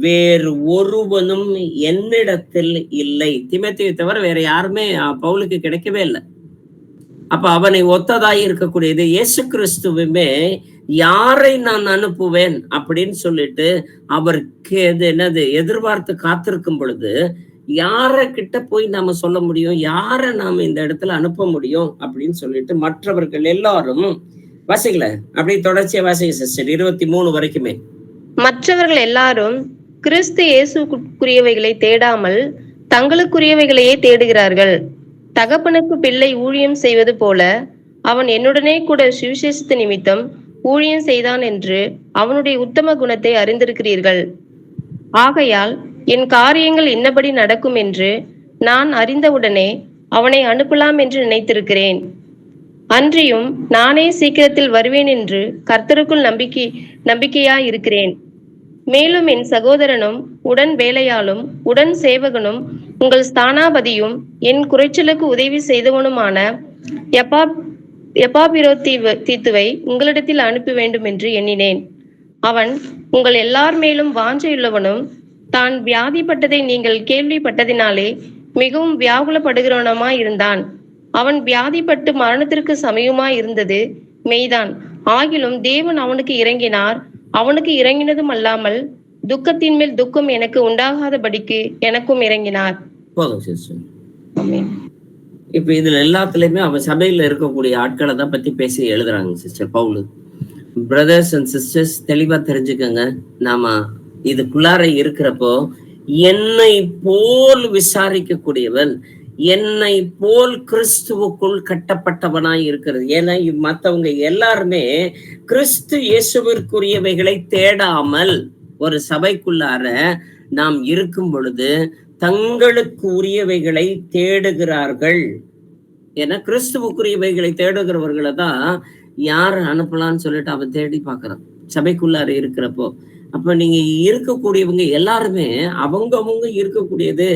வேறு ஒருவனும் என்னிடத்தில் இல்லை. தீமோத்தேயுவை தவிர வேற யாருமே பவுலுக்கு கிடைக்கவே இல்லை. அப்ப அவனை ஒத்ததாய் இருக்கக்கூடியது இயேசு கிறிஸ்துவுமே யாரை நான் அனுப்புவேன் அப்படின்னு சொல்லிட்டு அவருக்கு என்னது எதிர்பார்த்து காத்திருக்கும் பொழுது யார கிட்ட போய் நாம சொல்ல முடியும், யார நாம இந்த இடத்துல அனுப்ப முடியும் அப்படின்னு சொல்லிட்டு மற்றவர்கள் எல்லாரும் வாசிக்கல. அப்படி தொடர்ச்சியா வாசிக்க சிஸ்டர் 23 வரைக்குமே. மற்றவர்கள் எல்லாரும் கிறிஸ்து இயேசுக்குரியவைகளை தேடாமல் தங்களுக்குரியவைகளையே தேடுகிறார்கள். தகப்பனுக்கு பிள்ளை ஊழியம் செய்வது போல அவன் என்னுடனே கூட சுவிசேஷத்து நிமித்தம் ஊழியம் செய்தான் என்று அவனுடைய உத்தம குணத்தை அறிந்திருக்கிறீர்கள். ஆகையால் என் காரியங்கள் இன்னபடி நடக்கும் என்று நான் அறிந்தவுடனே அவனை அனுப்பலாம் என்று நினைத்திருக்கிறேன். அன்றியும் நானே சீக்கிரத்தில் வருவேன் என்று கர்த்தருக்குள் நம்பிக்கையாய் இருக்கிறேன். மேலும் என் சகோதரனும் உடன் வேலையாலும் உடன் சேவகனும் உங்கள் ஸ்தானாபதியும் என் குறைச்சலுக்கு உதவி செய்தவனுமான எப்பாபிரோதீத்துவை உங்களிடத்தில் அனுப்ப வேண்டும் என்று எண்ணினேன். அவன் உங்கள் எல்லார் மேலும் வாஞ்சையுள்ளவனும் தான் வியாதிப்பட்டதை நீங்கள் கேள்விப்பட்டதினாலே மிகவும் வியாகுலப்படுகிறவனுமாய் இருந்தான். அவன் வியாதிப்பட்டு மரணத்திற்கு சமயமாய் இருந்தது மெய்தான். ஆகிலும் தேவன் அவனுக்கு இறங்கினார். அவனுக்கு இறங்கினதும் அல்லாமல் துக்கத்தின் மேல் துக்கம் எனக்கு உண்டாகாதபடிக்கு எனக்கும் இறங்கினார். இப்ப இதுல எல்லாத்துலயுமே அவன் சபையில இருக்கக்கூடிய ஆட்களை தான் பத்தி பேசி எழுதுறாங்க sister Paul. Brothers and sisters தெளிவா தெரிஞ்சுக்கங்க, நாம இதுக்குள்ளார இருக்கிறப்போ என்னை போல் விசாரிக்கக்கூடியவன், என்னை போல் கிறிஸ்துவுக்குள் கட்டப்பட்டவனாய் இருக்கிறது. ஏன்னா மற்றவங்க எல்லாருமே கிறிஸ்து இயேசுவிற்குரியவைகளை தேடாமல் ஒரு சபைக்குள்ளார நாம் இருக்கும் பொழுது தங்களுக்கு உரியவைகளை தேடுகிறார்கள். ஏன்னா கிறிஸ்துவுக்குரியவைகளை தேடுகிறவர்களை தான் யார் அனுப்பலான்னு சொல்லிட்டு அவன் தேடி பார்க்கறான் சபைக்குள்ளார இருக்கிறப்போ. அப்ப நீங்க இருக்கக்கூடியவங்க எல்லாருமே அவங்க இருக்கக்கூடியது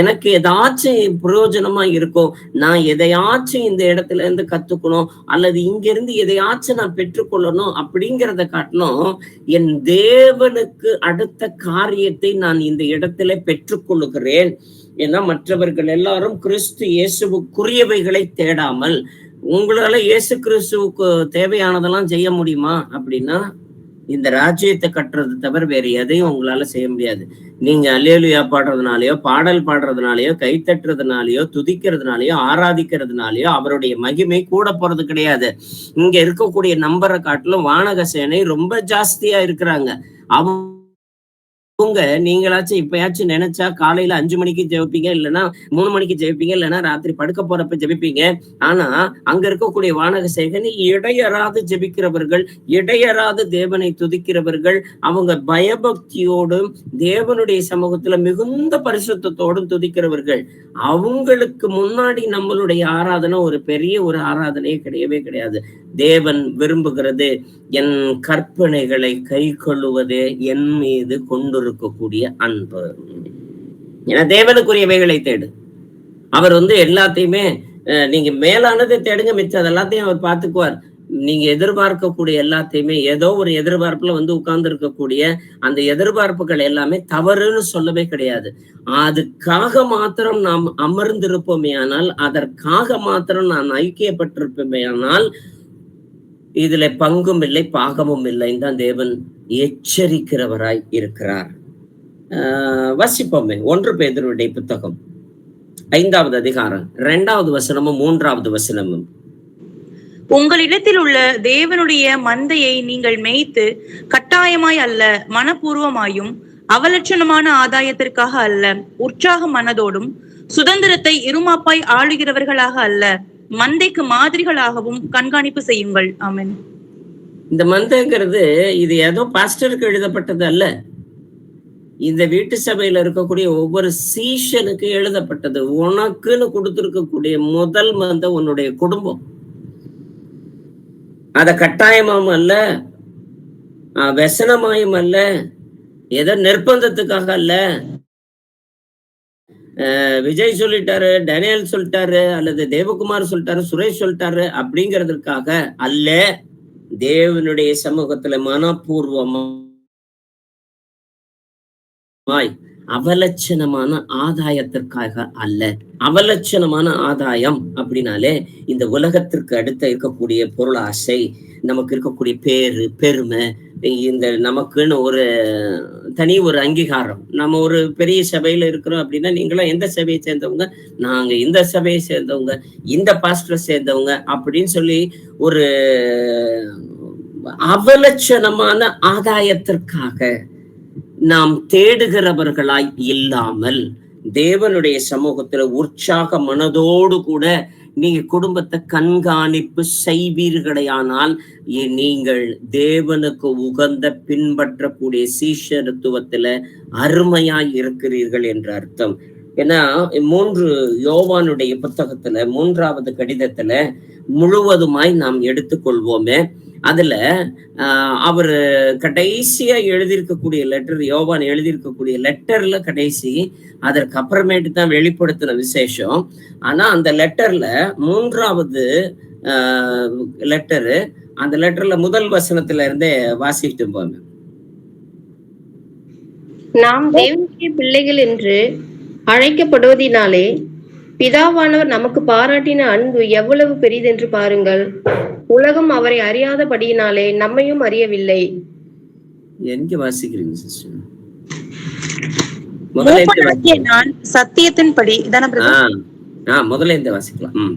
எனக்கு ஏதாச்சும் பிரயோஜனமா இருக்கும், நான் எதையாச்சும் இந்த இடத்துல இருந்து கத்துக்கணும் அல்லது இங்க இருந்து எதையாச்சும் நான் பெற்றுக்கொள்ளணும் அப்படிங்கிறத காட்டிலும் என் தேவனுக்கு அடுத்த காரியத்தை நான் இந்த இடத்துல பெற்றுக்கொள்ளுகிறேன். ஏன்னா மற்றவர்கள் எல்லாரும் கிறிஸ்து இயேசுவுக்குரியவைகளை தேடாமல் உங்களால இயேசு கிறிஸ்துவுக்கு தேவையானதெல்லாம் செய்ய முடியுமா அப்படின்னா, இந்த ராஜ்யத்தை கட்டுறது தவிர வேற எதையும் உங்களால செய்ய முடியாது. நீங்க அல்லேலூயா பாடுறதுனாலயோ, பாடல் பாடுறதுனாலயோ, கை தட்டுறதுனாலயோ, துதிக்கிறதுனாலயோ, ஆராதிக்கிறதுனாலயோ அவருடைய மகிமை கூட போறது கிடையாது. இங்க இருக்கக்கூடிய நம்பரை காட்டிலும் வானக சேனை ரொம்ப ஜாஸ்தியா இருக்கிறாங்க. நீங்களாச்சும் இப்பயாச்சும் நினைச்சா காலையில 5 மணிக்கு ஜெபிப்பீங்க, இல்லைன்னா 3 மணிக்கு ஜெபிப்பீங்க, இல்லைன்னா ராத்திரி படுக்க போறப்ப ஜெபிப்பீங்க. ஆனா அங்க இருக்கக்கூடிய வானக சேனை இடையறாது ஜெபிக்கிறவர்கள், இடையறாது தேவனை துதிக்கிறவர்கள், அவங்க பயபக்தியோடும் தேவனுடைய சமூகத்துல மிகுந்த பரிசுத்தத்தோடும் துதிக்கிறவர்கள். அவங்களுக்கு முன்னாடி நம்மளுடைய ஆராதனை ஒரு பெரிய ஒரு ஆராதனையே கிடையவே கிடையாது. தேவன் விரும்புகிறது என் கற்பனைகளை கை கொள்ளுவதே என் மீது கொண்டிருக்கக்கூடிய அன்பு. ஏன்னா தேவனுக்குரியவைகளை தேடு. அவர் எல்லாத்தையுமே நீங்க மேலானதை தேடுங்க, மிச்சம் எல்லாத்தையும் அவர் பார்த்துக்குவார். நீங்க எதிர்பார்க்கக்கூடிய எல்லாத்தையுமே ஏதோ ஒரு எதிர்பார்ப்புல உட்கார்ந்து இருக்கக்கூடிய அந்த எதிர்பார்ப்புகள் எல்லாமே தவறுன்னு சொல்லவே கிடையாது. அதுக்காக மாத்திரம் நாம் அமர்ந்திருப்போமே ஆனால், அதற்காக மாத்திரம் நான் ஐக்கியப்பட்டிருப்போமே ஆனால், இதுல பங்கும் இல்லை பாகமும் இல்லைன்னு தான் தேவன் எச்சரிக்கிறவராய் இருக்கிறார். வசிப்போமே 1 பேதுருவுடைய புத்தகம் 5வது அதிகாரம் 2வது வசனமும் 3வது வசனமும். உங்களிடத்தில் உள்ள தேவனுடைய மந்தையை நீங்கள் மேய்த்து கட்டாயமாய் அல்ல, மனப்பூர்வமாயும் அவலட்சணமான ஆதாயத்திற்காக அல்ல, உற்சாக மனதோடும் சுதந்திரத்தை இருமாப்பாய் ஆளுகிறவர்களாக அல்ல, மந்தைக்கு மாதிரிகளாகவும் கண்காணிப்பு செய்யுங்கள். ஆமென். இந்த மந்தைங்கிறது இது ஏதோ பாஸ்டருக்கு எழுதப்பட்டது அல்ல. இந்த வீட்டு சபையில இருக்கக்கூடிய ஒவ்வொரு சீஷனுக்கு எழுதப்பட்டது. உனக்குன்னு கொடுத்திருக்கக்கூடிய முதல் மந்தை உன்னுடைய குடும்பம். அத கட்டாயமாயும் அல்ல, व्यसனமாயும் அல்ல, ஏதோ நிர்பந்தத்துக்காக அல்ல. விஜய் சொல்லிட்டாரு, டேனியல் சொல்லிட்டாரு, அல்லது தேவகுமார் சொல்லிட்டாரு, சுரேஷ் சொல்லிட்டாரு அப்படிங்கிறதுக்காக அல்ல. தேவனுடைய சமூகத்துல மனப்பூர்வமாய் அவலட்சணமான ஆதாயத்திற்காக அல்ல. அவலட்சணமான ஆதாயம் அப்படின்னாலே இந்த உலகத்திற்கு அடுத்த இருக்கக்கூடிய பொருள் ஆசை, நமக்கு இருக்கக்கூடிய பேரு பெருமை, இந்த நமக்குன்னு ஒரு தனி ஒரு அங்கீகாரம். நம்ம ஒரு பெரிய சபையில இருக்கிறோம் அப்படின்னா, நீங்களாம் எந்த சபையை சேர்ந்தவங்க, நாங்க இந்த சபையை சேர்ந்தவங்க, இந்த பாஸ்டரை சேர்ந்தவங்க அப்படின்னு சொல்லி ஒரு அவலட்சணமான ஆதாயத்திற்காக நாம் தேடுகிறவர்களாய் இல்லாமல், தேவனுடைய சமூகத்துல உற்சாக மனதோடு கூட நீங்க குடும்பத்தை கண்காணிப்பு செய்வீர்களேயானால், நீங்கள் தேவனுக்கு உகந்த பின்பற்றக்கூடிய சீஷத்துவத்துல அருமையாய் இருக்கிறீர்கள் என்று அர்த்தம். ஏன்னா 3 யோவானுடைய புத்தகத்துல 3வது கடிதத்துல முழுவதுமாய் நாம் எடுத்துக்கொள்வோமே, அதுல அவர் கடைசியா எழுதியிருக்கக்கூடிய லெட்டர், யோவான் எழுதியிருக்கக்கூடிய லெட்டர்ல கடைசி, அதற்கு அப்புறமேட்டு தான் வெளிப்படுத்தின விசேஷம். ஆனா அந்த லெட்டர்ல 3வது லெட்டரு, அந்த லெட்டர்ல முதல் வசனத்துல இருந்தே வாசிட்டு போங்க. நாம் தேவனுடைய பிள்ளைகள் என்று அழைக்கப்படுவதினாலே பிதாவானவர் நமக்கு பாராட்டின அன்பு எவ்வளவு பெரிதென்று பாருங்கள். உலகம் அவரை அறியாதபடியினாலே நம்மையும் அறியவில்லை. எங்க வாசிக்கிறீங்க சிஸ்டர்? நான் சத்தியத்தின்படி முதல்ல இந்த வாசிக்கலாம்.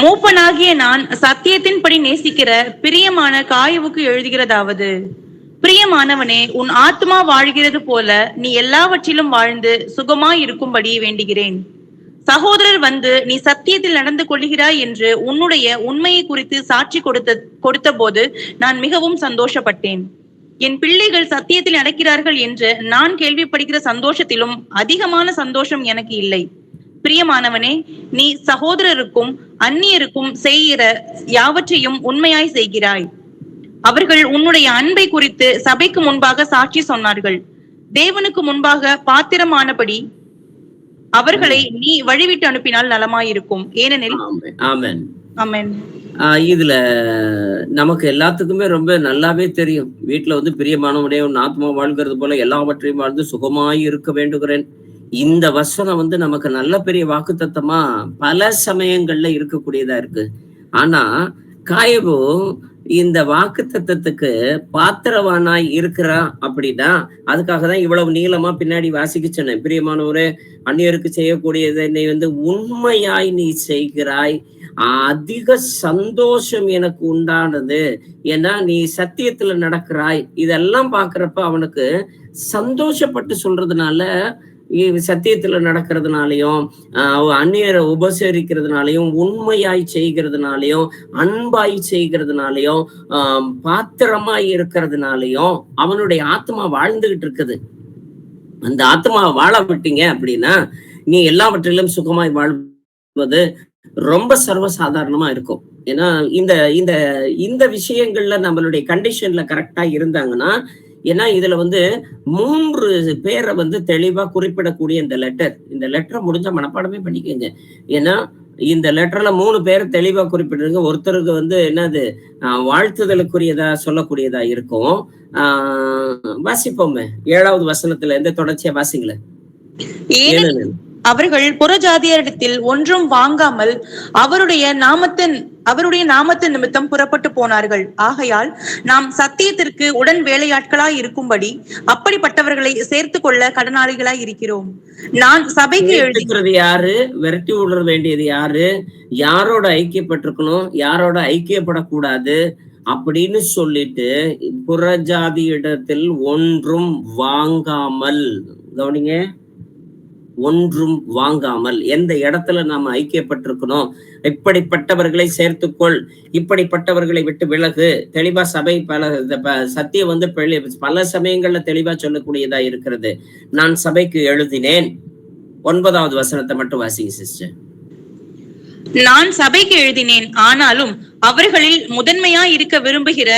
மூப்பனாகிய நான் சத்தியத்தின்படி நேசிக்கிற பிரியமான காயுவுக்கு எழுதுகிறதாவது, பிரியமானவனே, உன் ஆத்மா வாழ்கிறது போல நீ எல்லாவற்றிலும் வாழ்ந்து சுகமாய் இருக்கும்படி வேண்டுகிறேன். சகோதரர் வந்து நீ சத்தியத்தில் நடந்து கொள்கிறாய் என்று உன்னுடைய உண்மையை குறித்து சாட்சி கொடுத்த போது நான் மிகவும் சந்தோஷப்பட்டேன். என் பிள்ளைகள் சத்தியத்தில் நடக்கிறார்கள் என்று நான் கேள்விப்படுகிற சந்தோஷத்திலும் அதிகமான சந்தோஷம் எனக்கு இல்லை. பிரியமானவனே, நீ சகோதரருக்கும் அந்நியருக்கும் செய்கிற யாவற்றையும் உண்மையாய் செய்கிறாய். அவர்கள் உன்னுடைய அன்பை குறித்து சபைக்கு முன்பாக சாட்சி சொன்னார்கள். தேவனுக்கு முன்பாக பாத்திரமானபடி அவர்களை நீ வழிவிட்டு அனுப்பினால் நலமாயிருக்கும். ஏனெனில் ஆமென். இதுல நமக்கு எல்லாத்துக்குமே ரொம்ப நல்லாவே தெரியும். வீட்டுல பிரியமானவனுடைய உன் ஆத்மா வாழ்கிறது போல எல்லாவற்றையும் வாழ்ந்து சுகமாய் இருக்க வேண்டுகிறேன். இந்த வசனம் நமக்கு நல்ல பெரிய வாக்குத்தத்தமா பல சமயங்கள்ல இருக்கக்கூடியதா இருக்கு. ஆனா காயபு இந்த வாக்கு தத்தத்துக்கு பாத்திரவானாய் இருக்கிறான் அப்படின்னா, அதுக்காக தான் இவ்வளவு நீளமா பின்னாடி வாசிக்க சொன்னேன். பிரியமானவரே, அந்நியருக்கு செய்யக்கூடியதை என்னை உண்மையாய் நீ செய்கிறாய், அதிக சந்தோஷம் எனக்கு உண்டானது. ஏன்னா நீ சத்தியத்துல நடக்கிறாய். இதெல்லாம் பாக்குறப்ப அவனுக்கு சந்தோஷப்பட்டு சொல்றதுனால, சத்தியத்துல நடக்கிறதுனாலையும், அந்நியரை உபசரிக்கிறதுனாலையும், உண்மையாய் செய்கிறதுனாலையும், அன்பாய் செய்கிறதுனாலையும், பாத்திரமாய் இருக்கிறதுனாலையும் அவனுடைய ஆத்மா வாழ்ந்துகிட்டு இருக்குது. அந்த ஆத்மாவை வாழ விட்டீங்க அப்படின்னா நீ எல்லாவற்றிலும் சுகமாய் வாழ்வது ரொம்ப சர்வசாதாரணமா இருக்கும். ஏன்னா இந்த இந்த இந்த விஷயங்கள்ல நம்மளுடைய கண்டிஷன்ல கரெக்டா இருந்தாங்கன்னா, ஏன்னா இதுல 3 பேரை தெளிவா குறிப்பிடக்கூடிய இந்த லெட்டரை முடிஞ்ச மனப்பாடமே பண்ணிக்கங்க. ஏன்னா இந்த லெட்டர்ல 3 பேர் தெளிவா குறிப்பிடுங்க. ஒருத்தருக்கு என்னது வாழ்த்துதலுக்குரியதா சொல்லக்கூடியதா இருக்கும். வாசிப்போமே 7வது வசனத்துல இருந்து தொடர்ச்சியா வாசிங்களேன். அவர்கள் புறஜாதியரிடத்தில் ஒன்றும் வாங்காமல் அவருடைய நாமத்தின் நிமித்தம் புறப்பட்டு போனார்கள். ஆகையால் நாம் சத்தியத்திற்கு உடன் வேலையாட்களாய் இருக்கும்படி அப்படிப்பட்டவர்களை சேர்த்து கொள்ள கடனாளிகளாய் இருக்கிறோம். நான் சபைக்கு எழுதுகிறது யாரு, விரட்டி விட வேண்டியது யாரு, யாரோட ஐக்கியப்பட்டிருக்கணும், யாரோட ஐக்கியப்படக்கூடாது அப்படின்னு சொல்லிட்டு, புறஜாதியிடத்தில் ஒன்றும் வாங்காமல், கவனிங்க, ஒன்றும் வாங்காமல், எந்த இடத்துல நாம ஐக்கியப்பட்டிருக்கணும், இப்படிப்பட்டவர்களை சேர்த்துக்கொள், இப்படிப்பட்டவர்களை விட்டு விலகு. தெளிவா சபை சத்தியம் பல சமயங்கள்ல தெளிவா சொல்லக்கூடியதா இருக்கிறது. நான் சபைக்கு எழுதினேன். 9வது வசனத்தை மட்டும் வாசிங்க சிஸ்டர். நான் சபைக்கு எழுதினேன், ஆனாலும் அவர்களில் முதன்மையாய் இருக்க விரும்புகிற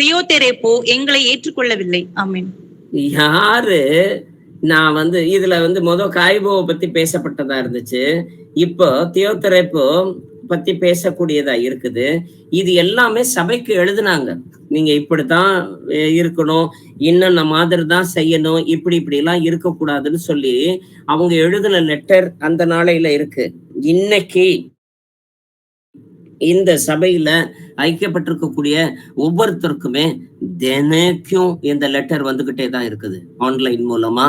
தியோதெரேப்போ எங்களை ஏற்றுக்கொள்ளவில்லை. ஆமென். யாரு நான் இதுல காய்போவை பத்தி பேசப்பட்டதா இருந்துச்சு. இப்போ தியோதெரேப்போ பத்தி பேசக்கூடியதா இருக்குது. இது எல்லாமே சபைக்கு எழுதுனாங்க. நீங்க இப்படித்தான் இருக்கணும், இன்னும் மாதிரி தான் செய்யணும், இப்படி எல்லாம் இருக்கக்கூடாதுன்னு சொல்லி அவங்க எழுதின லெட்டர் அந்த நாளையில இருக்கு. இன்னைக்கு இந்த சபையில ஐக்கியப்பட்டிருக்கக்கூடிய ஒவ்வொருத்தருக்குமே தினைக்கும் இந்த லெட்டர் வந்துகிட்டே தான் இருக்குது. ஆன்லைன் மூலமா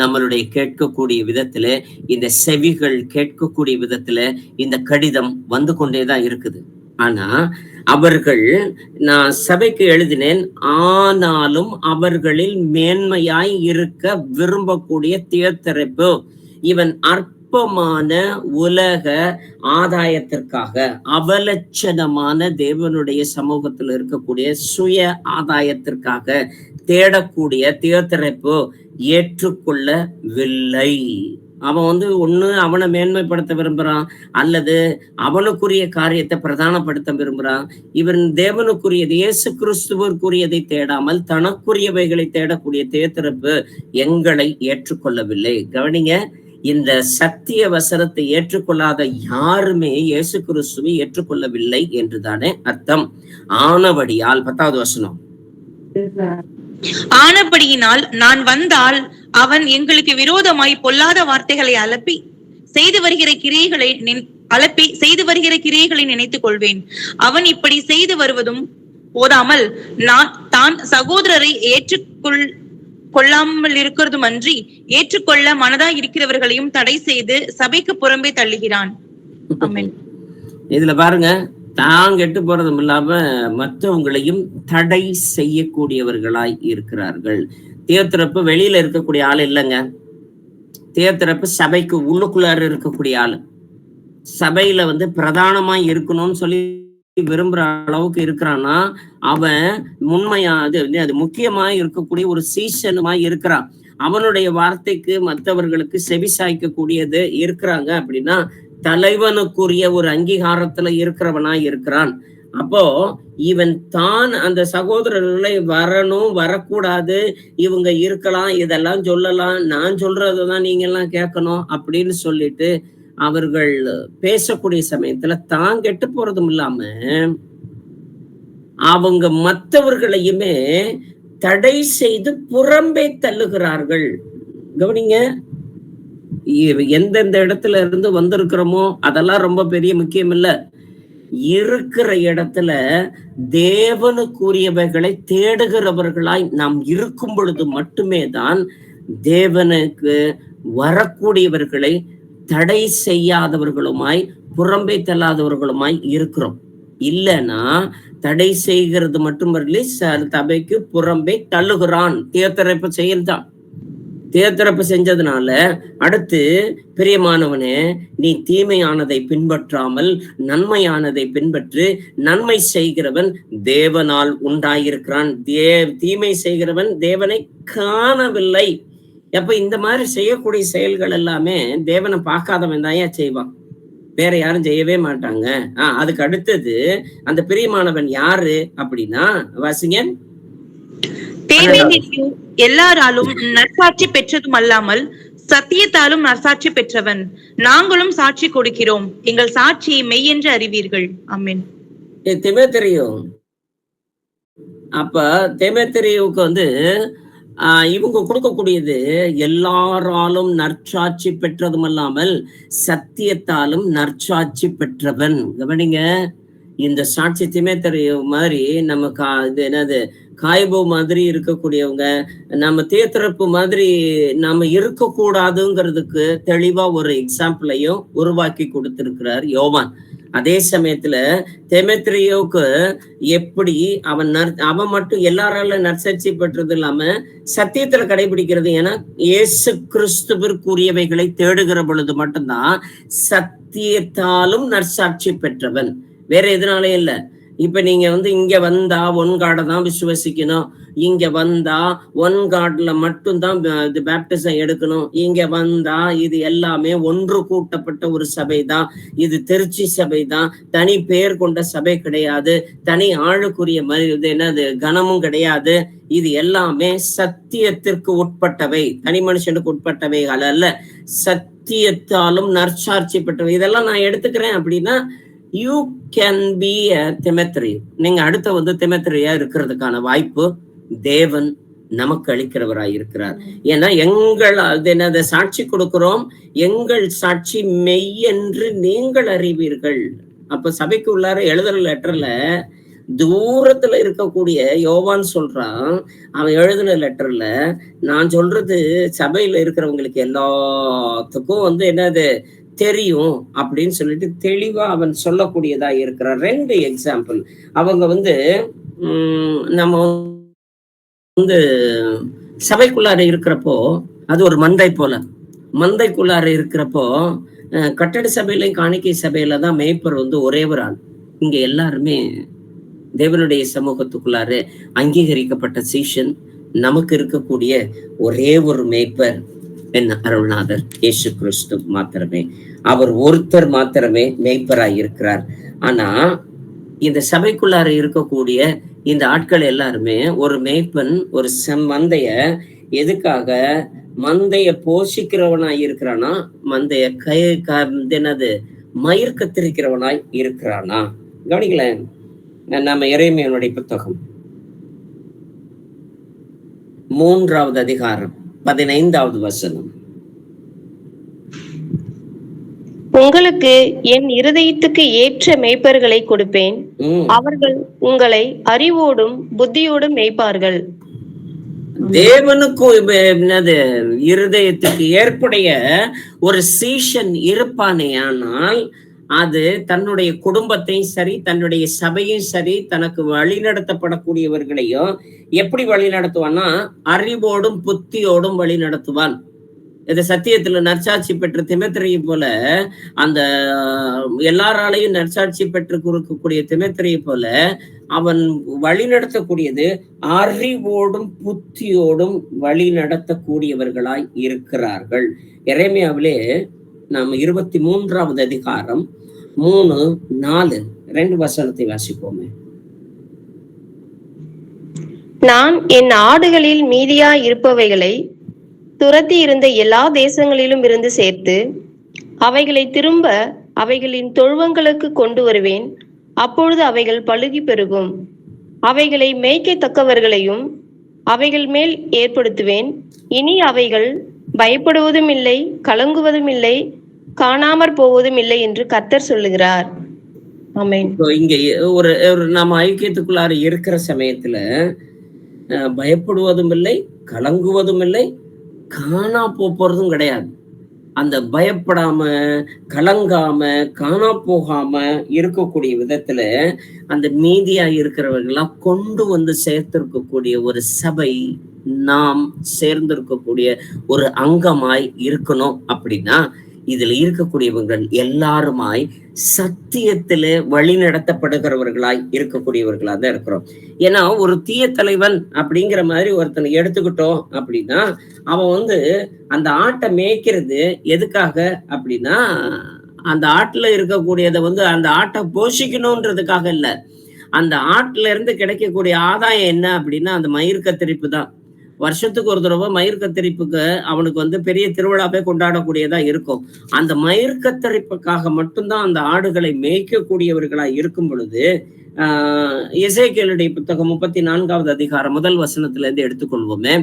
நம்மளுடைய கேட்கக்கூடிய விதத்துல, இந்த செவிகள் கேட்கக்கூடிய விதத்துல இந்த கடிதம் வந்து கொண்டேதான் இருக்குது. ஆனா அவர்கள், நான் சபைக்கு எழுதினேன், ஆனாலும் அவர்களில் மேன்மையாய் இருக்க விரும்பக்கூடிய தியோதெரேப்பு, இவன் அற்பமான உலக ஆதாயத்திற்காக, அவலட்சணமான தேவனுடைய சமூகத்தில் இருக்கக்கூடிய சுய ஆதாயத்திற்காக தேடக்கூடிய தியோதெரேப்பு ஏற்றுக்கொள்ளவில்லை. அவன் ஒண்ணு அவனை மேன்மைப்படுத்த விரும்புறான், அல்லது அவனுக்குரிய காரியத்தை பிரதானப்படுத்த விரும்புறான். இவன் தேவனுக்குரியது, இயேசு கிறிஸ்துவிற்குரியதை தேடாமல் தனக்குரியவைகளை தேடக்கூடிய தியோதெரேப்பு எங்களை ஏற்றுக்கொள்ளவில்லை. கவனிங்க, இந்த சத்திய வசனத்தை ஏற்றுக்கொள்ளாத யாருமே இயேசு கிறிஸ்துவை ஏற்றுக்கொள்ளவில்லை என்றுதானே அர்த்தம். ஆனபடியால் 10வது வசனம், ஆனபடியினால் நான் வந்தால் அவன் எங்களுக்கு விரோதமாய் பொல்லாத வார்த்தைகளை அலப்பி செய்து வருகிற கிரியைகளை நினைத்துக் கொள்வேன். அவன் இப்படி செய்து வருவதும் போதாமல் தான் சகோதரரை கொள்ளாமல் இருக்கிறதும் அன்றி ஏற்றுக்கொள்ள மனதா இருக்கிறவர்களையும் தடை செய்து சபைக்கு புறம்பே தள்ளுகிறான். இதுல பாருங்க, தான் கெட்டு போறதும் இல்லாம மற்றவங்களையும் தடை செய்யக்கூடியவர்களாய் இருக்கிறார்கள். தியோதெரேப்பு வெளியில இருக்கக்கூடிய ஆள் இல்லைங்க. தியோதெரேப்பு சபைக்கு உள்ளுக்குள்ளார இருக்கக்கூடிய ஆளு. சபையில பிரதானமா இருக்கணும்னு சொல்லி விரும்புற அளவுக்கு இருக்கிறான்னா, அவன் உண்மையா அது முக்கியமா இருக்கக்கூடிய ஒரு சீசனுமா இருக்கிறான். அவனுடைய வார்த்தைக்கு மற்றவர்களுக்கு செவி சாய்க்க கூடியது இருக்கிறாங்க அப்படின்னா, தலைவனுக்குரிய ஒரு அங்கீகாரத்துல இருக்கிறவனா இருக்கிறான். அப்போ இவன் தான் அந்த சகோதரர்களை வரணும், வரக்கூடாது, இவங்க இருக்கலாம், இதெல்லாம் சொல்லலாம், நான் சொல்றதுதான் நீங்க எல்லாம் கேட்கணும் அப்படின்னு சொல்லிட்டு அவர்கள் பேசக்கூடிய சமயத்துல தான் கெட்டு போறதும் இல்லாம அவங்க மற்றவர்களையுமே தடை செய்து புறம்பே தள்ளுகிறார்கள். கவனிங்க, எந்தெந்த இடத்துல இருந்து வந்திருக்கிறோமோ அதெல்லாம் ரொம்ப பெரிய முக்கியம் இல்ல. இருக்கிற இடத்துல தேவனுக்குரியவைகளை தேடுகிறவர்களாய் நாம் இருக்கும் பொழுது மட்டுமே தான் தேவனுக்கு வரக்கூடியவர்களை தடை செய்யாதவர்களுமாய் புறம்பே தள்ளாதவர்களுமாய் இருக்கிறோம். இல்லைன்னா தடை செய்கிறது மட்டுமல்ல, சபைக்கு புறம்பே தள்ளுகிறான். தேர்தரப்பு செயல்தான். தேர்தரப்பு செஞ்சதுனால அடுத்து, பிரியமானவனே, நீ தீமையானதை பின்பற்றாமல் நன்மையானதை பின்பற்று. நன்மை செய்கிறவன் தேவனால் உண்டாயிருக்கிறான், தீமை செய்கிறவன் தேவனை காணவில்லை. அப்ப இந்த மாதிரி செய்யக்கூடிய செயல்கள் எல்லாமே தேவனை பார்க்காதவன் தான் ஏன் செய்வான், வேற யாரும் செய்யவே மாட்டாங்க. அதுக்கு அடுத்தது அந்த பிரியமானவன் யாரு அப்படின்னா, வாசிங்க. எல்லாராலும் நற்சாட்சி பெற்றதும் அல்லாமல் சத்தியத்தாலும் நற்சாட்சி பெற்றவன். நாங்களும் சாட்சி கொடுக்கிறோம், எங்கள் சாட்சியை மெய் என்று அறிவீர்கள். ஆமென். தீமோத்தேயு, அப்ப தீமோத்தேயுவுக்கு இவங்க கொடுக்கக்கூடியது எல்லாராலும் நற்சாட்சி பெற்றதும் அல்லாமல் சத்தியத்தாலும் நற்சாட்சி பெற்றவன். கவனிங்க, இந்த சாட்சி தீமோத்தேயு மாதிரி நம்ம இது என்னது, காய்போ மாதிரி இருக்கக்கூடியவங்க, நம்ம தேர்தரப்பு மாதிரி நாம இருக்கக்கூடாதுங்கிறதுக்கு தெளிவா ஒரு எக்ஸாம்பிளையும் உருவாக்கி கொடுத்திருக்கிறார் யோவான். அதே சமயத்துல தீமோத்தேயுவுக்கு எப்படி அவன் மட்டும் எல்லாராலும் நற்சாட்சி பெற்றது இல்லாம சத்தியத்துல கடைபிடிக்கிறது. ஏன்னா இயேசு கிறிஸ்துவிற்குரியவைகளை தேடுகிற பொழுது மட்டும்தான் சத்தியத்தாலும் நற்சாட்சி பெற்றவன், வேற எதனாலே இல்லை. இப்ப நீங்க இங்க வந்தா ஒன் காடை தான் விசுவசிக்கணும், இங்க வந்தா ஒன் காட்ல மட்டும்தான் இது பேப்டிசம் எடுக்கணும், இங்க வந்தா இது எல்லாமே ஒன்று கூட்டப்பட்ட ஒரு சபை தான், இது திருச்சி சபை தான், தனி பெயர் கொண்ட சபை கிடையாது, தனி ஆளுக்குரிய இது என்னது கனமும் கிடையாது, இது எல்லாமே சத்தியத்திற்கு உட்பட்டவை, தனி மனுஷனுக்கு உட்பட்டவைகள் அல்ல, சத்தியத்தாலும் நற்சாட்சி பெற்றவை. இதெல்லாம் நான் எடுத்துக்கிறேன் அப்படின்னா you can be a தீமோத்தேயு. நீங்க அடுத்த தீமோத்தேயுவா இருக்கிறதுக்கான வாய்ப்பு தேவன் நமக்கு அளிக்கிறவராய் இருக்கிறார். ஏன்னா எங்கள் சாட்சி கொடுக்கிறோம், எங்கள் சாட்சி மெய் என்று நீங்கள் அறிவீர்கள். அப்ப சபைக்கு உள்ளார எழுதுற லெட்டர்ல தூரத்துல இருக்கக்கூடிய யோவான் சொல்றான், அவன் எழுதின லெட்டர்ல நான் சொல்றது சபையில இருக்கிறவங்களுக்கு எல்லாத்துக்கும் என்னது தெரியும் அப்படின்னு சொல்லிட்டு தெளிவா அவன் சொல்லக்கூடியதா இருக்கிறார். 2 எக்ஸாம்பிள். அவங்க நம்ம சபைக்குள்ளார இருக்கிறப்போ அது ஒரு மந்தை போல, மந்தைக்குள்ளார இருக்கிறப்போ கட்டட சபையிலையும் காணிக்கை சபையில தான் மேய்ப்பர் ஒரே ஒரு ஆள். இங்க எல்லாருமே தேவனுடைய சமூகத்துக்குள்ளார அங்கீகரிக்கப்பட்ட சீஷன். நமக்கு இருக்கக்கூடிய ஒரே ஒரு மேய்ப்பர் என்ன, அருள்நாதர் இயேசு கிறிஸ்து மாத்திரமே. அவர் ஒருத்தர் மாத்திரமே மேய்ப்பராய் இருக்கிறார். ஆனா இந்த சபைக்குள்ளார இருக்கக்கூடிய இந்த ஆட்கள் எல்லாருமே ஒரு மேய்ப்பன், ஒரு மந்தைய எதுக்காக, மந்தைய போஷிக்கிறவனாய் இருக்கிறானா, மந்தைய என்னது மயிர் கத்திரிக்கிறவனாய் இருக்கிறானா? கவனிக்கல, நம்ம எரேமியாவுடைய புத்தகம் 3வது அதிகாரம் 15வது வசனம். உங்களுக்கு என் இருதயத்துக்கு ஏற்ற மேய்ப்பர்களை கொடுப்பேன், அவர்கள் உங்களை அறிவோடும் புத்தியோடும் மேய்ப்பார்கள். தேவனுக்கு இருதயத்துக்கு ஏற்புடைய ஒரு சீஷன் இருப்பானே, ஆனால் அது தன்னுடைய குடும்பத்தையும் சரி, தன்னுடைய சபையும் சரி, தனக்கு வழி நடத்தப்படக்கூடியவர்களையும் எப்படி வழி நடத்துவான்னா அறிவோடும் புத்தியோடும் வழி நடத்துவான். இது சத்தியத்துல நற்சாட்சி பெற்ற தீமோத்தேயு போல, அந்த எல்லாராலையும் நற்சாட்சி பெற்று கொடுக்கக்கூடிய தீமோத்தேயு போல அவன் வழி நடத்தக்கூடியது அறிவோடும் புத்தியோடும் வழி நடத்தக்கூடியவர்களாய் இருக்கிறார்கள். எரேமியாவிலே நாம் 23வது அதிகாரம் 3, 4, 2 வசனத்தை வாசிப்போமே. நான் என் ஆடுகளில் மீதியா இருப்பவைகளை துரத்தி இருந்த எல்லா தேசங்களிலும் இருந்து சேர்த்து அவைகளை திரும்ப அவைகளின் தொழுவங்களுக்கு கொண்டு வருவேன். அப்பொழுது அவைகள் பலுகி பெருகும். அவைகளை மேய்க்கத்தக்கவர்களையும் அவைகள் மேல் ஏற்படுத்துவேன். இனி அவைகள் பயப்படுவதும் இல்லை, கலங்குவதும் இல்லை, காணாமற் போவதும் இல்லை என்று கர்த்தர் சொல்லுகிறார். ஆமென். இப்போ இங்க ஒரு ஒரு நம்ம ஐக்கியத்துக்குள்ளார இருக்கிற சமயத்துல பயப்படுவதும் இல்லை, கலங்குவதும் இல்லை, காணா போறதும் கிடையாது. அந்த பயப்படாம, கலங்காம, காணா போகாம இருக்கக்கூடிய விதத்துல அந்த மீதியா இருக்கிறவர்களா கொண்டு வந்து சேர்த்திருக்கக்கூடிய ஒரு சபை, நாம் சேர்ந்திருக்கக்கூடிய ஒரு அங்கமாய் இருக்கணும். அப்படின்னா இதுல இருக்கக்கூடியவர்கள் எல்லாருமாய் சத்தியத்திலே வழி நடத்தப்படுகிறவர்களாய் இருக்கக்கூடியவர்களா தான் இருக்கிறோம். ஏன்னா ஒரு தீய தலைவன் அப்படிங்கிற மாதிரி ஒருத்தனை எடுத்துக்கிட்டோம் அப்படின்னா அவன் வந்து அந்த ஆட்டை மேய்க்கிறது எதுக்காக அப்படின்னா அந்த ஆட்டுல இருக்கக்கூடியதை வந்து அந்த ஆட்டை போஷிக்கணும்ன்றதுக்காக இல்ல. அந்த ஆட்டுல இருந்து கிடைக்கக்கூடிய ஆதாயம் என்ன அப்படின்னா அந்த மயிர் கத்தரிப்பு தான். வருஷத்துக்கு ஒரு தடவை மயிர் கத்தரிப்புக்கு அவனுக்கு வந்து பெரிய திருவிழாவே கொண்டாடக்கூடியதா இருக்கும். அந்த மயிர் கத்தரிப்புக்காக மட்டும்தான் அந்த ஆடுகளை மேய்க்கக்கூடியவர்களா இருக்கும் பொழுது எசேக்கியேலுடைய புத்தகம் 34வது அதிகாரம் 1 வசனத்துல இருந்து எடுத்துக்கொள்வோமே.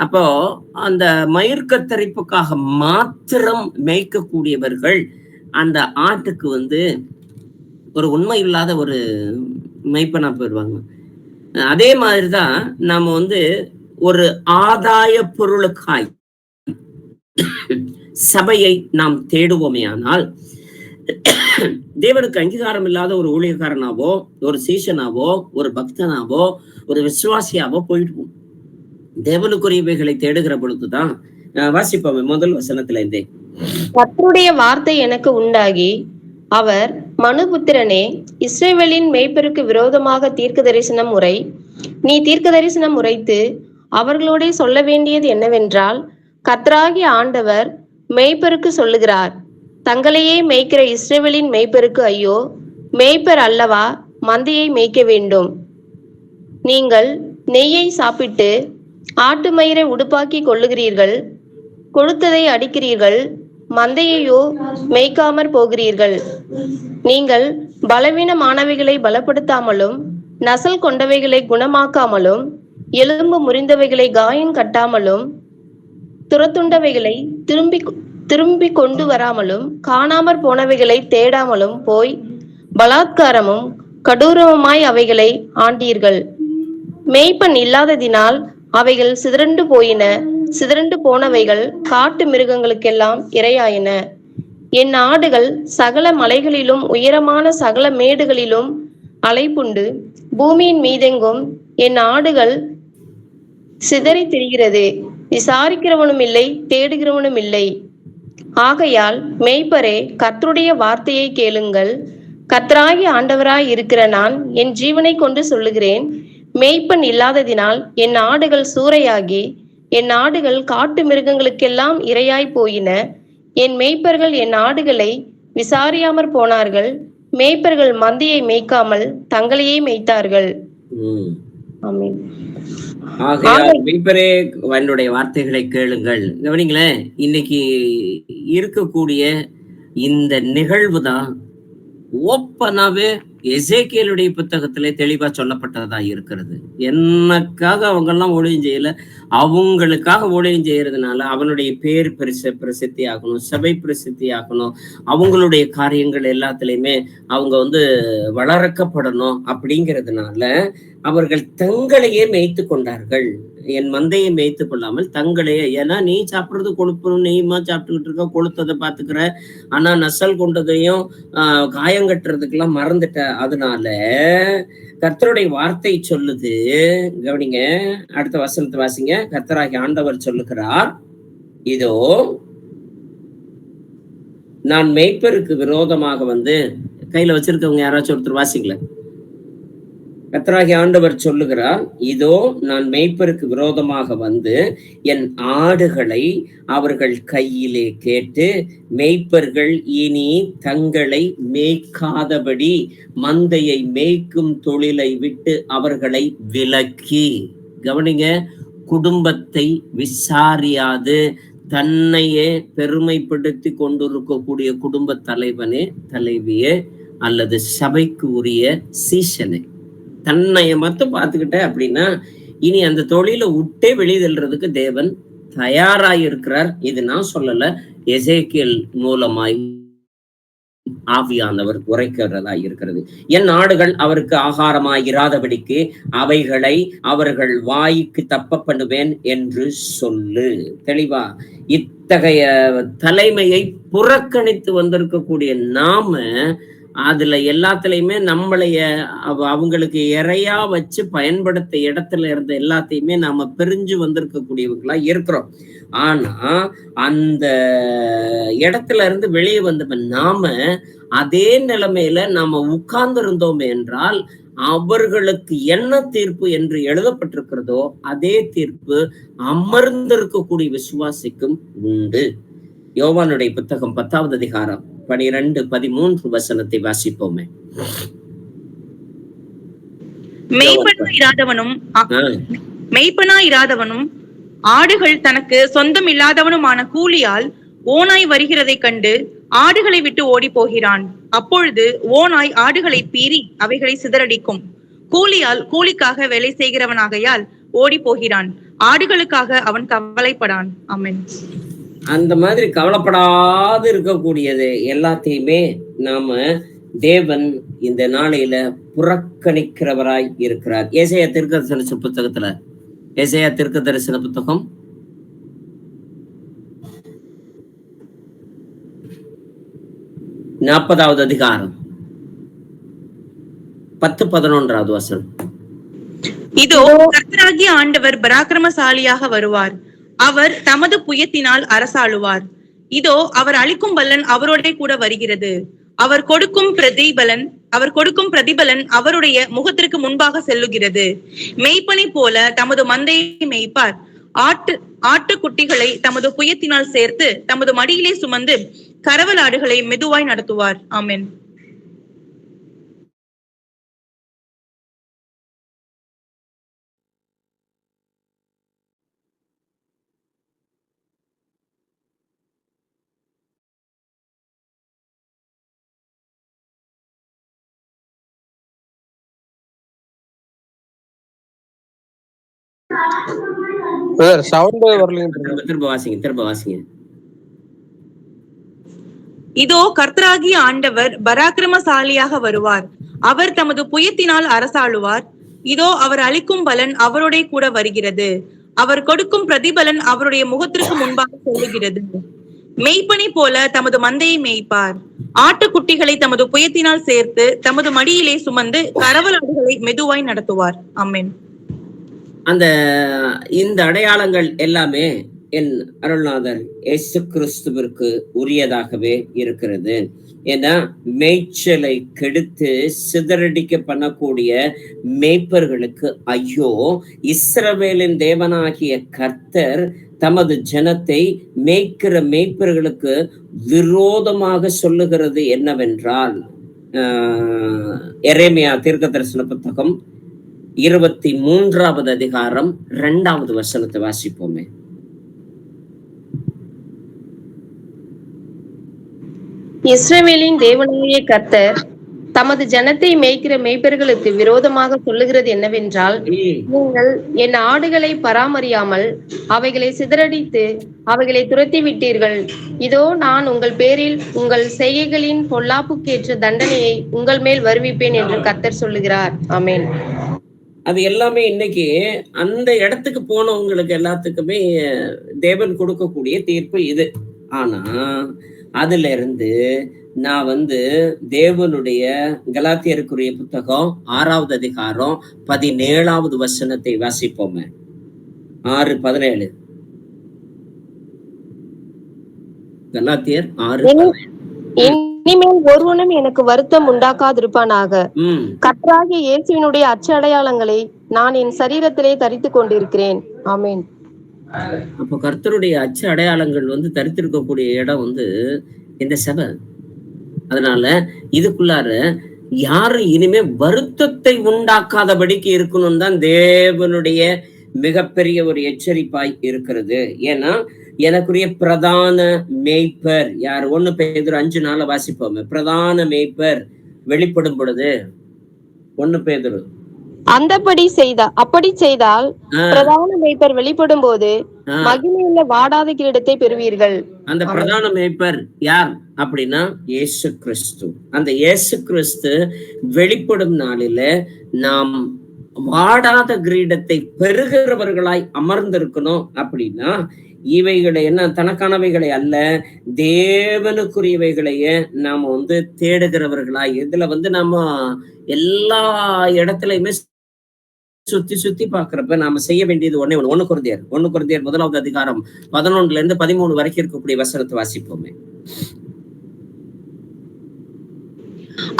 அப்போ அந்த மயிர் கத்தரிப்புக்காக மாத்திரம் மேய்க்கக்கூடியவர்கள் அந்த ஆட்டுக்கு வந்து ஒரு உண்மை இல்லாத ஒரு மெய்ப்பனா போயிடுவாங்க. அதே மாதிரிதான் நாம வந்து ஒரு ஆதாய பொருளுக்காய் சபையை நாம் தேடுவோமே ஆனால் தேவனுக்கு அங்கீகாரம் இல்லாத ஒரு ஊழியக்காரனாவோ, ஒரு சீஷனாவோ, ஒரு பக்தனாவோ, ஒரு விசுவாசியாவோ போயிடுவோம். தேவனுக்குரியவைகளை தேடுகிற பொழுதுதான் வாசிப்போம் 1 வசனத்துல இருந்தே. கர்த்தருடைய வார்த்தை எனக்கு உண்டாகி, அவர் மனுபுத்திரனே, இஸ்ரவேலின் மேய்ப்பருக்கு விரோதமாக தீர்க்க தரிசனம் உரை. நீ தீர்க்க தரிசனம் உரைத்து அவர்களோட சொல்ல வேண்டியது என்னவென்றால், கர்த்தராகிய ஆண்டவர் மேய்ப்பருக்கு சொல்லுகிறார், தங்களையே மேய்க்கிற இஸ்ரவேலின் மேய்ப்பருக்கு ஐயோ, மேய்ப்பர் அல்லவா மந்தையை மேய்க்க வேண்டும். நீங்கள் நெய்யை சாப்பிட்டு ஆட்டு மயிரை உடுப்பாக்கி கொள்ளுகிறீர்கள், கொழுத்ததை அடிக்கிறீர்கள், மந்தையையோ மேய்க்காமற் போகிறீர்கள். நீங்கள் பலவீனமானவைகளை பலப்படுத்தாமலும், நசல் கொண்டவைகளை குணமாக்காமலும், எலும்பு முறிந்தவைகளை காயம் கட்டாமலும், துரத்துண்டவைகளை திரும்பி கொண்டு வராமலும், காணாமற் போனவைகளை தேடாமலும் போய் பலாத்காரமும் கடூரமுமாய் அவைகளை ஆண்டீர்கள். மேய்ப்பன் இல்லாததினால் அவைகள் சிதறண்டு போயின. சிதறண்டு போனவைகள் காட்டு மிருகங்களுக்கெல்லாம் இரையாயின. என் ஆடுகள் சகல மலைகளிலும் உயரமான சகல மேடுகளிலும் அலைப்புண்டு பூமியின் மீதெங்கும் என் ஆடுகள் சிதறி திரிகிறது. விசாரிக்கிறவனும் இல்லை, தேடுகிறவனும் இல்லை. ஆகையால் மேய்ப்பரே, கர்த்தருடைய வார்த்தையை கேளுங்கள். கர்த்தராகிய ஆண்டவராய் இருக்கிற நான் என் ஜீவனை கொண்டு சொல்லுகிறேன், மேய்ப்பன் இல்லாததினால் என் ஆடுகள் சூறையாகி என் ஆடுகள் காட்டு மிருகங்களுக்கெல்லாம் இரையாய் போயின. என் மேய்ப்பர்கள் என் ஆடுகளை விசாரியாமற் போனார்கள். மேய்ப்பர்கள் மந்தையை மேய்க்காமல் தங்களையே மேய்த்தார்கள். ஆமென். ஆகையால் மேய்ப்பரே என்னுடைய வார்த்தைகளை கேளுங்கள். கவனிங்களேன், இன்னைக்கு இருக்கக்கூடிய இந்த நிகழ்வு தான் ஓப்பனாவே எசேக்கியேலுடைய புத்தகத்திலே தெளிவா சொல்லப்பட்டதா இருக்கிறது. என்னக்காக அவங்க எல்லாம் ஊழியம் செய்யல, அவங்களுக்காக ஊழியம் செய்யறதுனால அவனுடைய பேர் பிரசித்தி ஆகணும், சபை பிரசித்தி ஆகணும், அவங்களுடைய காரியங்கள் எல்லாத்துலயுமே அவங்க வந்து வளர்க்கப்படணும். அப்படிங்கிறதுனால அவர்கள் தங்களையே மேய்த்து கொண்டார்கள். என் மந்தையை மேய்த்து கொள்ளாமல் தங்களையே, ஏன்னா நீ சாப்பிடுறது கொழுப்பணும், நெய்மா சாப்பிட்டுக்கிட்டு இருக்க, கொளுத்ததை பாத்துக்கிற, ஆனா நசல் கொண்டதையும் காயங்கட்டுறதுக்கெல்லாம் மறந்துட்ட. அதனால கர்த்தருடைய வார்த்தை சொல்லுது. கவனிங்க, அடுத்த வசனத்தை வாசிங்க. கர்த்தராகிய ஆண்டவர் சொல்லுகிறார், இதோ நான் மேய்ப்பருக்கு விரோதமாக வந்து, கையில வச்சிருக்கவங்க யாராச்சும் ஒருத்தர் வாசிக்கல. கர்த்தராகிய ஆண்டவர் சொல்லுகிறார், இதோ நான் மேய்ப்பருக்கு விரோதமாக வந்து என் ஆடுகளை அவர்கள் கையிலே கேட்டு, மேய்ப்பர்கள் இனி தங்களை மேய்க்காதபடி மந்தையை மேய்க்கும் தொழிலை விட்டு அவர்களை விலக்கி. கவனிங்க, குடும்பத்தை விசாரியாது தன்னையே பெருமைப்படுத்தி கொண்டிருக்கக்கூடிய குடும்ப தலைவனே, தலைவியே, அல்லது சபைக்கு உரிய சீஷனே, தன்னைய மட்டும் பார்த்துக்கிட்ட அப்படின்னா இனி அந்த தொழிலை விட்டே வெளியதல்றதுக்கு தேவன் தயாராயிருக்கிறார். இது நான் சொல்லல, எசேக்கியேல் மூலமாய் ஆவியானவர் உரைக்கிறதா இருக்கிறது. என் ஆடுகள் அவருக்கு ஆகாரமாயிராதபடிக்கு அவைகளை அவர்கள் வாய்க்கு தப்ப பண்ணுவேன் என்று சொல்லு. தெளிவா இத்தகைய தலைமையை புறக்கணித்து வந்திருக்கக்கூடிய நாம அதுல எல்லாத்துலயுமே நம்மளைய அவங்களுக்கு இறையா வச்சு பயன்படுத்த இடத்துல இருந்த எல்லாத்தையுமே நாம பிரிஞ்சு வந்திருக்கக்கூடியவங்களா இருக்கிறோம். ஆனா அந்த இடத்துல இருந்து வெளியே வந்த நாம அதே நிலைமையில நாம உட்கார்ந்து இருந்தோம் என்றால் அவர்களுக்கு என்ன தீர்ப்பு என்று எழுதப்பட்டிருக்கிறதோ அதே தீர்ப்பு அமர்ந்திருக்கக்கூடிய விசுவாசிக்கும் உண்டு. யோவானுடைய புத்தகம் 10வது அதிகாரம் 12-13 வசனத்தை வாசிப்போமே. மெய்ப்பனாயிராதவனும் ஆடுகள் தனக்கு சொந்தம் இல்லாதவனுமான கூலியால் ஓனாய் வருகிறதை கண்டு ஆடுகளை விட்டு ஓடி போகிறான். அப்பொழுது ஓனாய் ஆடுகளை பீறி அவைகளை சிதறடிக்கும். கூலியால் கூலிக்காக வேலை செய்கிறவனாகையால் ஓடி போகிறான். ஆடுகளுக்காக அவன் கவலைப்படான். ஆமென். அந்த மாதிரி கவலைப்படாது இருக்கக்கூடியது எல்லாத்தையுமே நாம தேவன் இந்த நாளையில புறக்கணிக்கிறவராய் இருக்கிறார். ஏசாயா தீர்க்கதரிசன புத்தகத்துல ஏசாயா தீர்க்கதரிசன புத்தகம் 40வது அதிகாரம் 10-11 வசனம். இதோ கர்த்தராகிய ஆண்டவர் பராக்கிரமசாலியாக வருவார். அவர் தமது புயத்தினால் அரசாளுவார். இதோ அவர் அளிக்கும் பலன் அவரோட கூட வருகிறது. அவர் கொடுக்கும் பிரதிபலன் அவருடைய முகத்திற்கு முன்பாக செல்லுகிறது. மெய்ப்பனை போல தமது மந்தையை மேய்ப்பார். ஆட்டுக்குட்டிகளை தமது புயத்தினால் சேர்த்து தமது மடியிலே சுமந்து கரவலாடுகளை மெதுவாய் நடத்துவார். ஆமென். திரும்ப வாசிங்க. இதோ கர்த்தராகிய ஆண்டவர் பராக்கிரமசாலியாக வருவார். அவர் தமது புயத்தினால் அரசாளுவார். இதோ அவர் அளிக்கும் பலன் அவரோட கூட வருகிறது. அவர் கொடுக்கும் பிரதிபலன் அவருடைய முகத்திற்கு முன்பாக செல்லுகிறது. மெய்ப்பனை போல தமது மந்தையை மேய்ப்பார். ஆட்டுக்குட்டிகளை தமது புயத்தினால் சேர்த்து தமது மடியிலே சுமந்து கரவலாடுகளை மெதுவாய் நடத்துவார். ஆமென். இந்த அடையாளங்கள் எல்லாமே என் அருள்நாதர் இயேசு கிறிஸ்துவிற்கு உரியதாகவே இருக்கிறது. ஏன்னா மேய்ச்சலை கெடுத்து சிதறடிக்க பண்ணக்கூடிய மேய்ப்பர்களுக்கு ஐயோ, இஸ்ரவேலின் தேவனாகிய கர்த்தர் தமது ஜனத்தை மேய்க்கிற மேய்ப்பர்களுக்கு விரோதமாக சொல்லுகிறது என்னவென்றால், எரேமியா தீர்க்கதரிசன புத்தகம் 23வது அதிகாரம் 2வது வசனத்தை வாசிப்போமே. இஸ்ரவேலின் தேவனாகிய கர்த்தர் தமது ஜனத்தை மேய்க்கிற மேய்ப்பர்களுக்கு விரோதமாக சொல்லுகிறது என்னவென்றால், நீங்கள் என் ஆடுகளை பராமரியாமல் அவைகளை சிதறடித்து அவைகளை துரத்தி விட்டீர்கள். இதோ நான் உங்கள் பேரில் உங்கள் செய்கைகளின் பொல்லாப்புக்கேற்ற தண்டனையை உங்கள் மேல் வருவிப்பேன் என்று கர்த்தர் சொல்லுகிறார். ஆமென். அது எல்லாமே இன்னைக்கு அந்த இடத்துக்கு போனவங்களுக்கு எல்லாத்துக்குமே தேவன் கொடுக்கக்கூடிய தீர்ப்பு இது. ஆனா அதுல இருந்து நான் தேவனுடைய கலாத்தியருக்குரிய புத்தகம் 6வது அதிகாரம் 17வது வசனத்தை வாசிப்போமே. 6:17. கலாத்தியர் 6:17. இனிமேல் ஒருவனும் எனக்கு வருத்தம் உண்டாக்காதிருப்பானாக. கர்த்தராகிய இயேசுவினுடைய அச்சடையாளங்களை நான் என் சரீரத்திலே தரித்துக் கொண்டிருக்கிறேன். ஆமென். அப்ப கர்த்தருடைய அச்சு அடையாளங்கள் தரித்திருக்கக்கூடிய இடம் இந்த சபை. அதனால இதுக்குள்ளார யாரு இனிமே வருத்தத்தை உண்டாக்காதபடிக்கு இருக்கணும் தான் தேவனுடைய மிகப்பெரிய ஒரு எச்சரிப்பாய் இருக்கிறது. ஏன்னா எனக்குரிய பிரதான மேய்ப்பர் யார்? 1 பேதுரு 5:4 வாசிப்போமே. பிரதான மேய்ப்பர் வெளிப்படும் பொழுது 1 பேதுரு அப்படி செய்தால் ஆஹ் பிரதான மேய்ப்பர் வெளிப்படும் போது ஆஹ் மகிமையுள்ள வாடாத கிரீடத்தை பெறுவீர்கள். அந்த பிரதான மேய்ப்பர் யார் அப்படின்னா இயேசு கிறிஸ்து. அந்த இயேசு கிறிஸ்து வெளிப்படும் நாளில நாம் வாடாத கிரீடத்தை பெறுகிறவர்களாய் அமர்ந்திருக்கணும். அப்படின்னா இவைகளை என்ன தனக்கானவைகளை அல்ல, தேவனுக்குரியவைகளையே நாம தேடுகிறவர்களாய், இதுல நாம எல்லா இடத்துலயுமே சுத்தி சுத்தி பாக்குறப்ப நாம செய்ய வேண்டியது ஒண்ணு கொரிந்தியர் 1 அதிகாரம் 11 13 வரைக்கும் இருக்கக்கூடிய வசனத்தை வாசிப்போமே.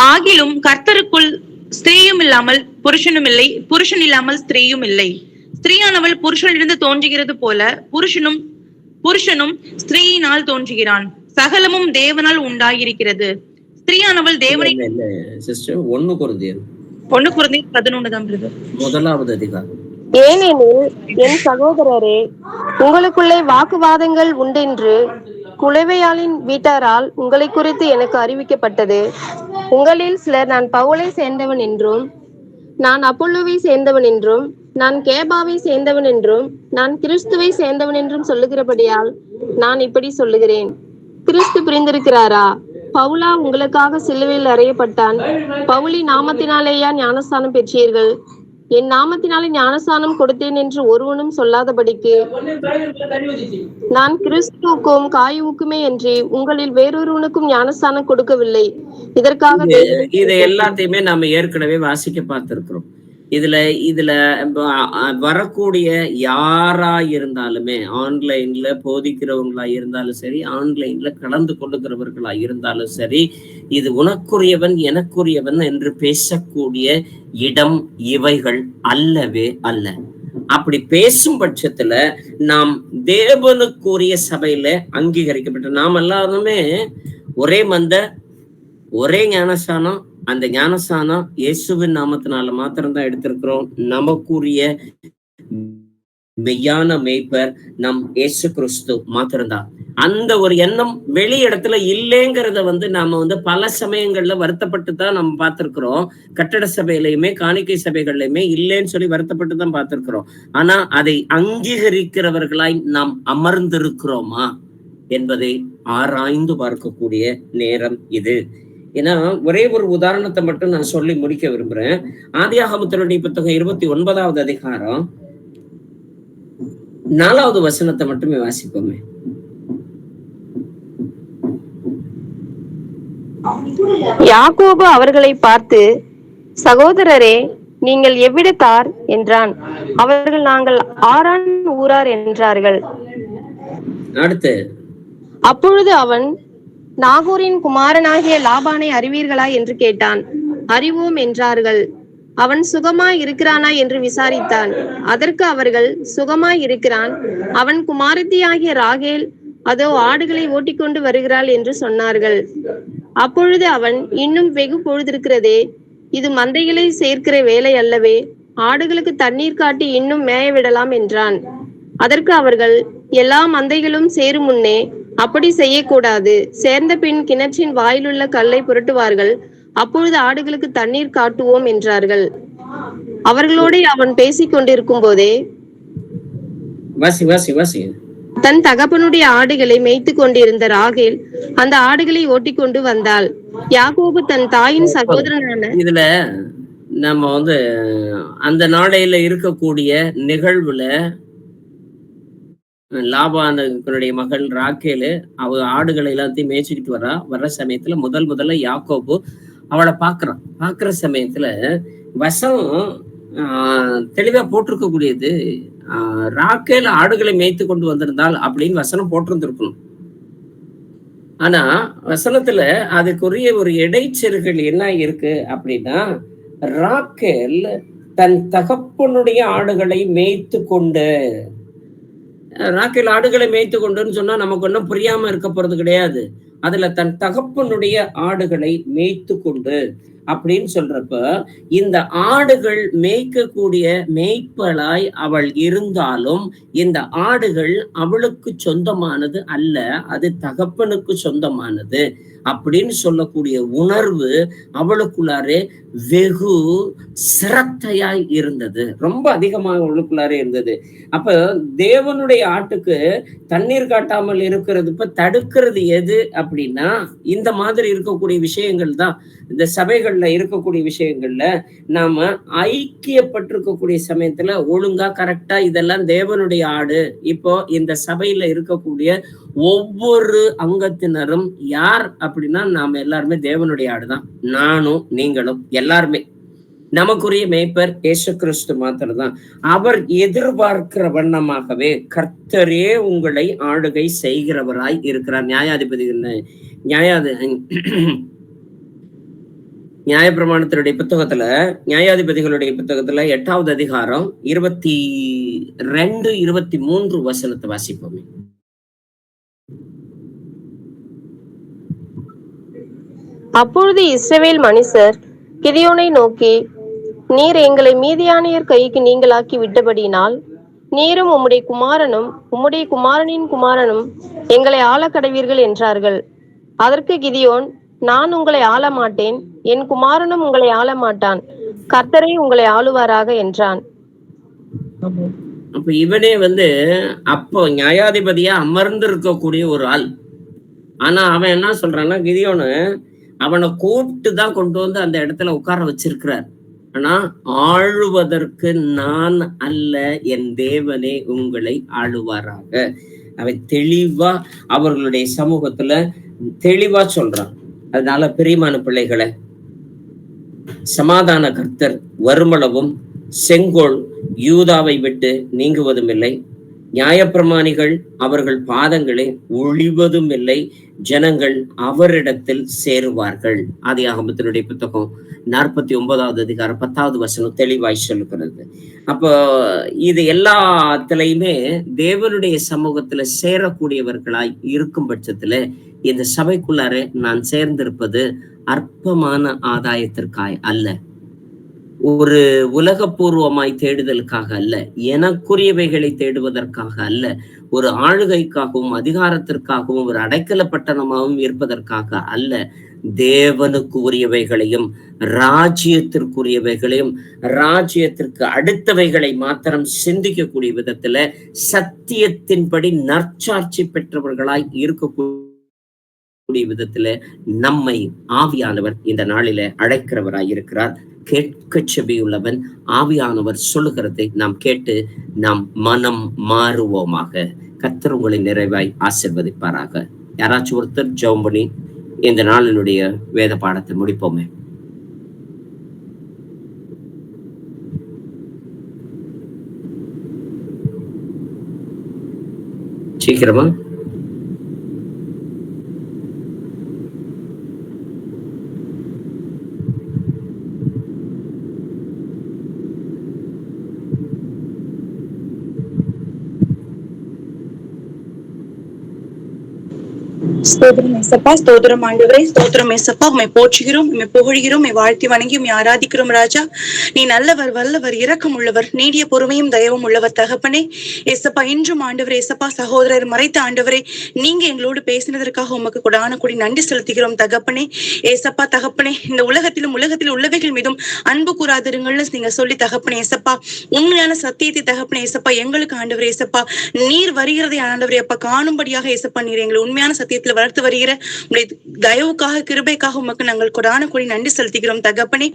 ஆகிலும் கர்த்தருக்குள் ஸ்திரீயும் இல்லாமல் புருஷனும் இல்லை, புருஷன் இல்லாமல் ஸ்திரீயும் இல்லை. ஸ்திரீயானவள் புருஷனிலிருந்து தோன்றுகிறது போல புருஷனும் ஸ்திரீயினால் தோன்றுகிறான். சகலமும் தேவனால் உண்டாயிருக்கிறது. ஸ்திரீயானவள் தேவனை சிஸ்டர் 1 கொரிந்தியர் 11 1 அதிகாரம். ஏனெனில் என் சகோதரரே, உங்களுக்குள்ளே வாக்குவாதங்கள் உண்டென்று குலவையாளின் வீட்டாரால் உங்களை குறித்து எனக்கு அறிவிக்கப்பட்டது. உங்களில் சிலர் நான் பவுலை சேர்ந்தவன் என்றும், நான் அப்பொல்லோவை சேர்ந்தவன் என்றும், நான் கேபாவை சேர்ந்தவன் என்றும், நான் கிறிஸ்துவை சேர்ந்தவன் என்றும் சொல்லுகிறபடியால் நான் இப்படி சொல்லுகிறேன். கிறிஸ்து பிரிந்திருக்கிறாரா? பவுலா உங்களுக்காக சிலுவையில் அறையப்பட்டான். பவுலி நாமத்தினாலேயா ஞானஸ்தானம் பெற்றீர்கள்? என் நாமத்தினாலே ஞானஸ்தானம் கொடுத்தேன் என்று ஒருவனும் சொல்லாதபடிக்கு நான் கிறிஸ்துவுக்கும் காயுவுக்குமே என்று உங்களில் வேறொருவனுக்கும் ஞானஸ்தானம் கொடுக்கவில்லை. இதற்காக இதை எல்லாத்தையுமே நாம ஏற்கனவே வாசிக்க பார்த்திருக்கிறோம். இதுல வரக்கூடிய யாரா இருந்தாலுமே, ஆன்லைன்ல போதிக்கிறவங்களா இருந்தாலும் சரி, ஆன்லைன்ல கலந்து கொள்ளுகிறவர்களா இருந்தாலும் சரி, இது உனக்குரியவன் எனக்குரியவன் என்று பேசக்கூடிய இடம் இவைகள் அல்லவே அல்ல. அப்படி பேசும் பட்சத்துல நாம் தேவனுக்குரிய சபையில அங்கீகரிக்கப்பட்ட நாம் எல்லாருமே ஒரே மந்த, ஒரே ஞானஸ்தானம். அந்த ஞானஸ்தானம் இயேசுவின் நாமத்தினால மாத்திரம்தான் எடுத்திருக்கிறோம். நமக்குரிய மெய்யான மேய்ப்பர் நம் இயேசு கிறிஸ்து மாத்திரம்தான். அந்த ஒரு எண்ணம் வெளி இடத்துல இல்லைங்கிறத நாம பல சமயங்கள்ல வருத்தப்பட்டு தான் நம்ம பார்த்திருக்கிறோம். கட்டட சபையிலையுமே காணிக்கை சபைகள்லையுமே இல்லைன்னு சொல்லி வருத்தப்பட்டு தான் பார்த்திருக்கிறோம். ஆனா அதை அங்கீகரிக்கிறவர்களாய் நாம் அமர்ந்திருக்கிறோமா என்பதை ஆராய்ந்து பார்க்கக்கூடிய நேரம் இது. ஏன்னா ஒரே ஒரு உதாரணத்தை மட்டும் நான் சொல்லி முடிக்க விரும்புறேன். ஆதியாகமத்தினுடைய புத்தகம் 29 அதிகாரம் 4வது வசனத்தை மட்டுமே வாசிப்போமே. யாக்கோபு அவர்களை பார்த்து, சகோதரரே, நீங்கள் எவ்விடத்தார் என்றான். அவர்கள், நாங்கள் ஆரான் ஊரார் என்றார்கள். அடுத்து, அப்பொழுது அவன், நாகூரின் குமாரனாகிய லாபானை அறிவீர்களா என்று கேட்டான். அறிவோம் என்றார்கள். அவன் சுகமாய் இருக்கிறானா என்று விசாரித்தான். அதற்கு அவர்கள், சுகமாய் இருக்கிறான். அவன் குமாரத்தியாகிய ராகேல் அதோ ஆடுகளை ஓட்டிக்கொண்டு வருகிறாள் என்று சொன்னார்கள். அப்பொழுது அவன், இன்னும் வெகு பொழுதிருக்கிறதே, இது மந்தைகளை சேர்க்கிற வேலை அல்லவே, ஆடுகளுக்கு தண்ணீர் காட்டி இன்னும் மேய விடலாம் என்றான். அதற்கு அவர்கள், எல்லா மந்தைகளும் சேரும் முன்னே அப்படி செய்யக்கூடாது. சேர்ந்த பின் கிணற்றின் வாயிலுள்ள கல்லை புரட்டுவார்கள். அப்பொழுது ஆடுகளுக்கு தண்ணீர் காட்டுவோம் என்றார்கள். அவர்களோட அவன் பேசிக் கொண்டிருக்கும் போதே தன் தகப்பனுடைய ஆடுகளை மேய்த்து கொண்டிருந்த ராகேல் அந்த ஆடுகளை ஓட்டிக்கொண்டு வந்தாள். யாக்கோபு தன் தாயின் சகோதரனான இதுல நம்ம அந்த நாளையில இருக்கக்கூடிய நிகழ்வுல லாபானுடைய மகள் ராக்கேலு அவ ஆடுகளை எல்லாத்தையும் மேய்ச்சிக்கிட்டு வர்ற சமயத்துல முதல்ல யாக்கோபு அவளை பாக்குற சமயத்துல வசனம் தெளிவா போட்டிருக்கக்கூடியது, ராக்கேல் ஆடுகளை மேய்த்து கொண்டு வந்திருந்தாள் அப்படின்னு வசனம் போட்டிருந்திருக்கணும். ஆனா வசனத்துல அதுக்குரிய ஒரு இடைச்செருகள் என்ன இருக்கு அப்படின்னா, ராக்கேல் தன் தகப்பனுடைய ஆடுகளை மேய்த்து கொண்டு, ராக்கேல் ஆடுகளை மேய்த்து கொண்டுன்னு சொன்னா நமக்கு ஒன்றும் புரியாம இருக்க போறது கிடையாது. அதுல தன் தகப்பனுடைய ஆடுகளை மேய்த்து கொண்டு, அப்படின்னு சொல்றப்ப இந்த ஆடுகள் மேய்க்கக்கூடிய மேய்ப்பலாய் அவள் இருந்தாலும் இந்த ஆடுகள் அவளுக்கு சொந்தமானது அல்ல, அது தகப்பனுக்கு சொந்தமானது அப்படின்னு சொல்லக்கூடிய உணர்வு அவளுக்குள்ளாரே வெகு சிரத்தையாய் இருந்தது, ரொம்ப அதிகமாக அவளுக்குள்ளாரே இருந்தது. அப்ப தேவனுடைய ஆட்டுக்கு தண்ணீர் காட்டாமல் இருக்கிறது இப்ப தடுக்கிறது எது அப்படின்னா இந்த மாதிரி இருக்கக்கூடிய விஷயங்கள் தான். இந்த சபைகள்ல இருக்கக்கூடிய விஷயங்கள்ல நாம ஐக்கியப்பட்டிருக்கக்கூடிய சமயத்துல ஒழுங்கா கரெக்டா இதெல்லாம் தேவனுடைய ஆடு. இப்போ இந்த சபையில இருக்கக்கூடிய ஒவ்வொரு அங்கத்தினரும் யார் அப்படின்னா நாம எல்லாருமே தேவனுடைய ஆடுதான். நானும் நீங்களும் எல்லாருமே நமக்குரிய மேய்ப்பர் இயேசு கிறிஸ்து மாத்திரம்தான். அவர் எதிர்பார்க்கிற வண்ணமாகவே கர்த்தரே உங்களை ஆளுகை செய்கிறவராய் இருக்கிறார். நியாயப்பிரமாணத்தினுடைய புத்தகத்துல, நியாயாதிபதிகளுடைய புத்தகத்துல 8வது அதிகாரம் 22, 23 வசனத்தை வாசிப்போமே. அப்பொழுது இஸ்ரவேல் மனுஷர் கிதியோனை நோக்கி, நீர் எங்களை மீதியானியர் கைக்கு நீங்களாக்கி விட்டபடியினால் நீரும் உம்முடைய குமாரனும் உம்முடைய குமாரனின் குமாரனும் எங்களை ஆளக்கடவீர்கள் என்றார்கள். அதற்கு கிதியோன், நான் உங்களை ஆள மாட்டேன், என் குமாரனும் உங்களை ஆள மாட்டான், கர்த்தரே உங்களை ஆளுவாராக என்றான். அப்ப இவனே அப்போ நியாயாதிபதியா அமர்ந்து இருக்கக்கூடிய ஒரு ஆள். ஆனா அவன் என்ன சொல்றான்னா, கிதியோனு அவனை கூப்பிட்டு தான் கொண்டு வந்து அந்த இடத்துல உட்கார வச்சிருக்கிறார். ஆனா ஆளுவதற்கு நான் அல்ல, என் தேவனே உங்களை ஆளுவாராக. அவன் தெளிவா அவர்களுடைய சமூகத்துல தெளிவா சொல்றான். அதனால பிரியமான பிள்ளைகளை, சமாதான கர்த்தர் வருமளவும் செங்கோல் யூதாவை விட்டு நீங்குவதும் இல்லை, நியாயப்பிரமாணிகள் அவர்கள் பாதங்களை ஒழிவதும் இல்லை, ஜனங்கள் அவரிடத்தில் சேருவார்கள். ஆதியாகமத்தினுடைய புத்தகம் 49வது அதிகாரம் 10வது வசனம் தெளிவாய் சொல்லுகிறது. அப்போ இது எல்லாத்திலையுமே தேவனுடைய சமூகத்துல சேரக்கூடியவர்களாய் இருக்கும் பட்சத்துல இந்த சபைக்குள்ளார நான் சேர்ந்திருப்பது அற்பமான ஆதாயத்திற்காய் அல்ல, ஒரு உலகபூர்வமாய் தேடுதலுக்காக அல்ல, எனக்குரியவைகளை தேடுவதற்காக அல்ல, ஒரு ஆளுகைக்காகவும் அதிகாரத்திற்காகவும் ஒரு அடைக்கல பட்டணமாகவும் இருப்பதற்காக அல்ல, தேவனுக்கு உரியவைகளையும் ராஜ்யத்திற்குரியவைகளையும் ராஜ்யத்திற்கு அடுத்தவைகளை மாத்திரம் சிந்திக்கக்கூடிய விதத்துல சத்தியத்தின்படி நற்சாட்சி பெற்றவர்களாய் இருக்கக்கூடிய விதத்துல நம்மை ஆவியானவர் இந்த நாளில அழைக்கிறவராய் இருக்கிறார். கேட்க செவியுள்ளவன் ஆவியானவர் சொல்லுகிறதை நாம் கேட்டு நாம் மனம் மாறுவோமாக. கர்த்தர் உங்களை நிறைவாய் ஆசீர்வதிப்பாராக. யாராச்சும் ஒருத்தர் ஜெபம் பண்ணி இந்த நாளினுடைய வேத பாடத்தை முடிப்போமே. சீக்கிரமா. ஸ்தோத்திரம் ஏசப்பா, ஸ்தோத்திரம் ஆண்டவரே, ஸ்தோத்திரம் ஏசப்பா. உம்மை போற்றுகிறோம், உம்மை புகழ்கிறோம், உம்மை வாழ்த்தி வணங்கி உம்மை ஆராதிக்கிறோம் ராஜா. நீ நல்லவர், வல்லவர், இரக்கம் உள்ளவர், நீடிய பொறுமையும் தயவும் உள்ளவர் தகப்பனே. ஏசப்பா, இன்றும் ஆண்டவரே ஏசப்பா சகோதரர் மறைத்த ஆண்டவரே நீங்க எங்களோடு பேசினதற்காக உமக்கு கொடான கூடி நன்றி செலுத்துகிறோம் தகப்பனே. ஏசப்பா தகப்பனே, இந்த உலகத்திலும் உலகத்தில் உள்ளவைகள் மீதும் அன்பு கூறாதிருங்கள்னு நீங்க சொல்லி தகப்பனே ஏசப்பா, உண்மையான சத்தியத்தை தகப்பனே ஏசப்பா எங்களுக்கு ஆண்டவரே ஏசப்பா நீர் வருகிறதை ஆண்டவரே அப்பா காணும்படியாக ஏசப்பா நீர் எங்களை உண்மையான சத்தியத்துல வளர்த்து வருகிற உங்களுடைய தயவுக்காக கிருபைக்காக உமக்கு நாங்கள் கொடான கூடி நன்றி செலுத்துகிறோம் தகப்பனே.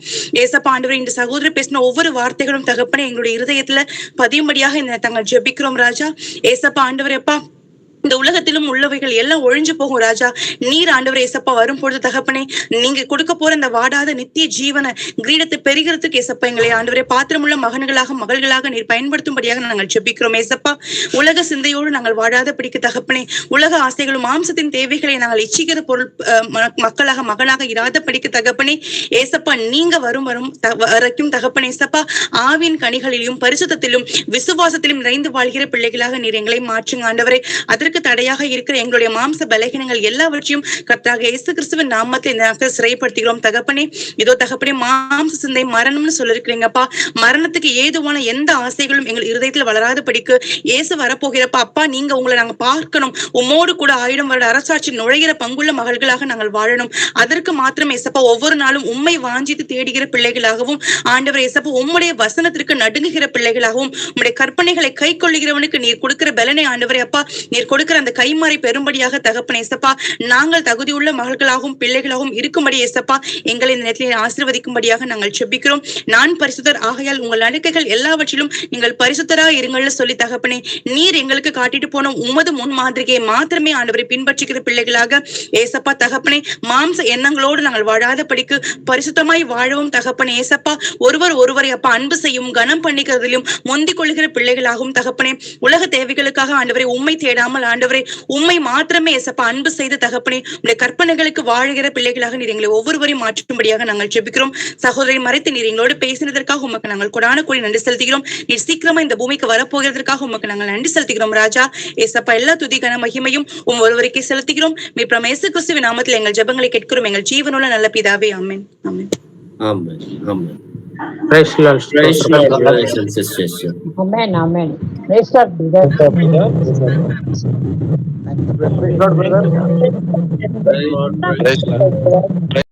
ஏசப்பா ஆண்டவரே, இந்த சகோதரர் பேசின ஒவ்வொரு வார்த்தைகளும் தகப்பனே எங்களுடைய இருதயத்துல பதியும்படியாக இந்த நாங்கள் ஜெபிக்கிறோம் ராஜா. ஏசப்பா ஆண்டவரே அப்பா, இந்த உலகத்திலும் உள்ளவைகள் எல்லாம் ஒழிஞ்சு போகும் ராஜா. நீர் ஆண்டவரே ஏசப்பா வரும்பொழுது தகப்பனே நீங்க கொடுக்க போற இந்த வாடாத நித்திய ஜீவன கிரீடத்தை பெறுகிறதுக்கு ஏசப்பா எங்களை ஆண்டவரே பாத்திரமுள்ள மகன்களாக மகள்களாக நீர் பயன்படுத்தும்படியாக நாங்கள் ஜெபிக்கிறோம் ஏசப்பா. உலக சிந்தையோடு நாங்கள் வாடாத பிடிக்க தகப்பனே, உலக ஆசைகளும் மாம்சத்தின் தேவைகளை நாங்கள் இச்சிக்கிற பொருள் மக்களாக மகனாக இராத படிக்க தகப்பனே ஏசப்பா. நீங்க வரும் வரைக்கும் தகப்பனே ஏசப்பா ஆவின் கனிகளிலும் பரிசுத்தத்திலும் விசுவாசத்திலும் நிறைந்து வாழ்கிற பிள்ளைகளாக நீர் எங்களை மாற்றுங்க ஆண்டவரே. அதற்கு அதற்கு தடையாக இருக்கிற எங்களுடைய மாம்ச பலகீனங்கள் எல்லாவற்றையும் கர்த்தராக இயேசு கிறிஸ்துவின் நாமத்தில் இந்த நேரத்தில் சிறைப்படுத்துகிறோம் தகப்பனே. இதோ தகப்பனே, மாம்ச சிந்தை மரணம்னு சொல்லிருக்கிறீங்கப்பா. மரணத்துக்கு ஏதுவான எந்த ஆசைகளும் எங்கள் இருதயத்துல வளராத படிக்கு இயேசு வரப்போகிறப்பா. அப்பா, நீங்க உங்களை நாங்க பார்க்கணும். உம்மோடு கூட 1000 வருட அரசாட்சி நுழைகிற பங்குள்ள மகள்களாக நாங்கள் வாழணும். அதற்கு மாத்திரம் ஏசப்பா ஒவ்வொரு நாளும் உம்மை வாஞ்சித்து தேடுகிற பிள்ளைகளாகவும், ஆண்டவர் ஏசப்பா உம்முடைய வசனத்திற்கு நடுங்குகிற பிள்ளைகளாகவும், உம்முடைய கற்பனைகளை கை கொள்ளுகிறவனுக்கு நீர் கொடுக்கிற பலனை ஆண்டவரே அப்பா, நீர் கொடுக்கிற அந்த கைமாறை பெரும்படியாக தகப்பனே ஏசப்பா நாங்கள் தகுதியுள்ள மகள்களாகவும் பிள்ளைகளாகவும் இருக்கும்படி ஏசப்பா எங்களை இந்த நேரத்தில் ஆசீர்வதிக்கும்படியாக நாங்கள் செபிக்கிறோம். நான் பரிசுத்தர் ஆகையால் உங்கள் நடக்கைகள் எல்லாவற்றிலும் நீங்கள் பரிசுத்தராக இருங்கள்னு சொல்லி தகப்பனே, நீர் எங்களுக்கு காட்டிட்டு போன உமது முன் மாதிரியை மாத்திரமே ஆண்டவரை பின்பற்றுகிற பிள்ளைகளாக ஏசப்பா தகப்பனே, மாம்ச எண்ணங்களோடு நாங்கள் வாழாத படிக்கு பரிசுத்தமாய் வாழவும் தகப்பனே ஏசப்பா, ஒருவரை அப்பா அன்பு செய்யும் கனம் பண்ணிக்கிறதிலும் முந்திக் கொள்கிற பிள்ளைகளாகவும் தகப்பனே, உலக தேவைகளுக்காக ஆண்டவரை உம்மை தேடாமல் ஆண்டவரை உம்மை மாத்திரமே ஏசப்பா அன்பு செய்து தகப்பனே உடைய கற்பனைகளுக்கு வாழுகிற பிள்ளைகளாக நீர் எங்களை ஒவ்வொருவரையும் மாற்றும்படியாக நாங்கள் ஜெபிக்கிறோம். சகோதரி மறைத்து நீர் எங்களோடு பேசினதற்காக உமக்கு நாங்கள் கொடான கூடி நன்றி செலுத்துகிறோம். நீர் சீக்கிரமா இந்த பூமிக்கு வரப்போகிறதற்காக உமக்கு நாங்கள் நன்றி செலுத்துகிறோம் ராஜா. ஏசப்பா எல்லா துதிக்கான மகிமையும் ஒருவருக்கே செலுத்துகிறோம். மீட்பர் இயேசு கிறிஸ்துவின் நாமத்தில் எங்கள் ஜெபங்களை கேட்கிறோம் எங்கள் ஜீவனுள்ள நல்ல பிதாவே. ஆமென். ஆமென். ஆமென். ஆமென். Praise the Lord. Praise the Lord, brothers and sisters. Amen, amen. Praise God, brother. Praise the Lord, brother. Praise God.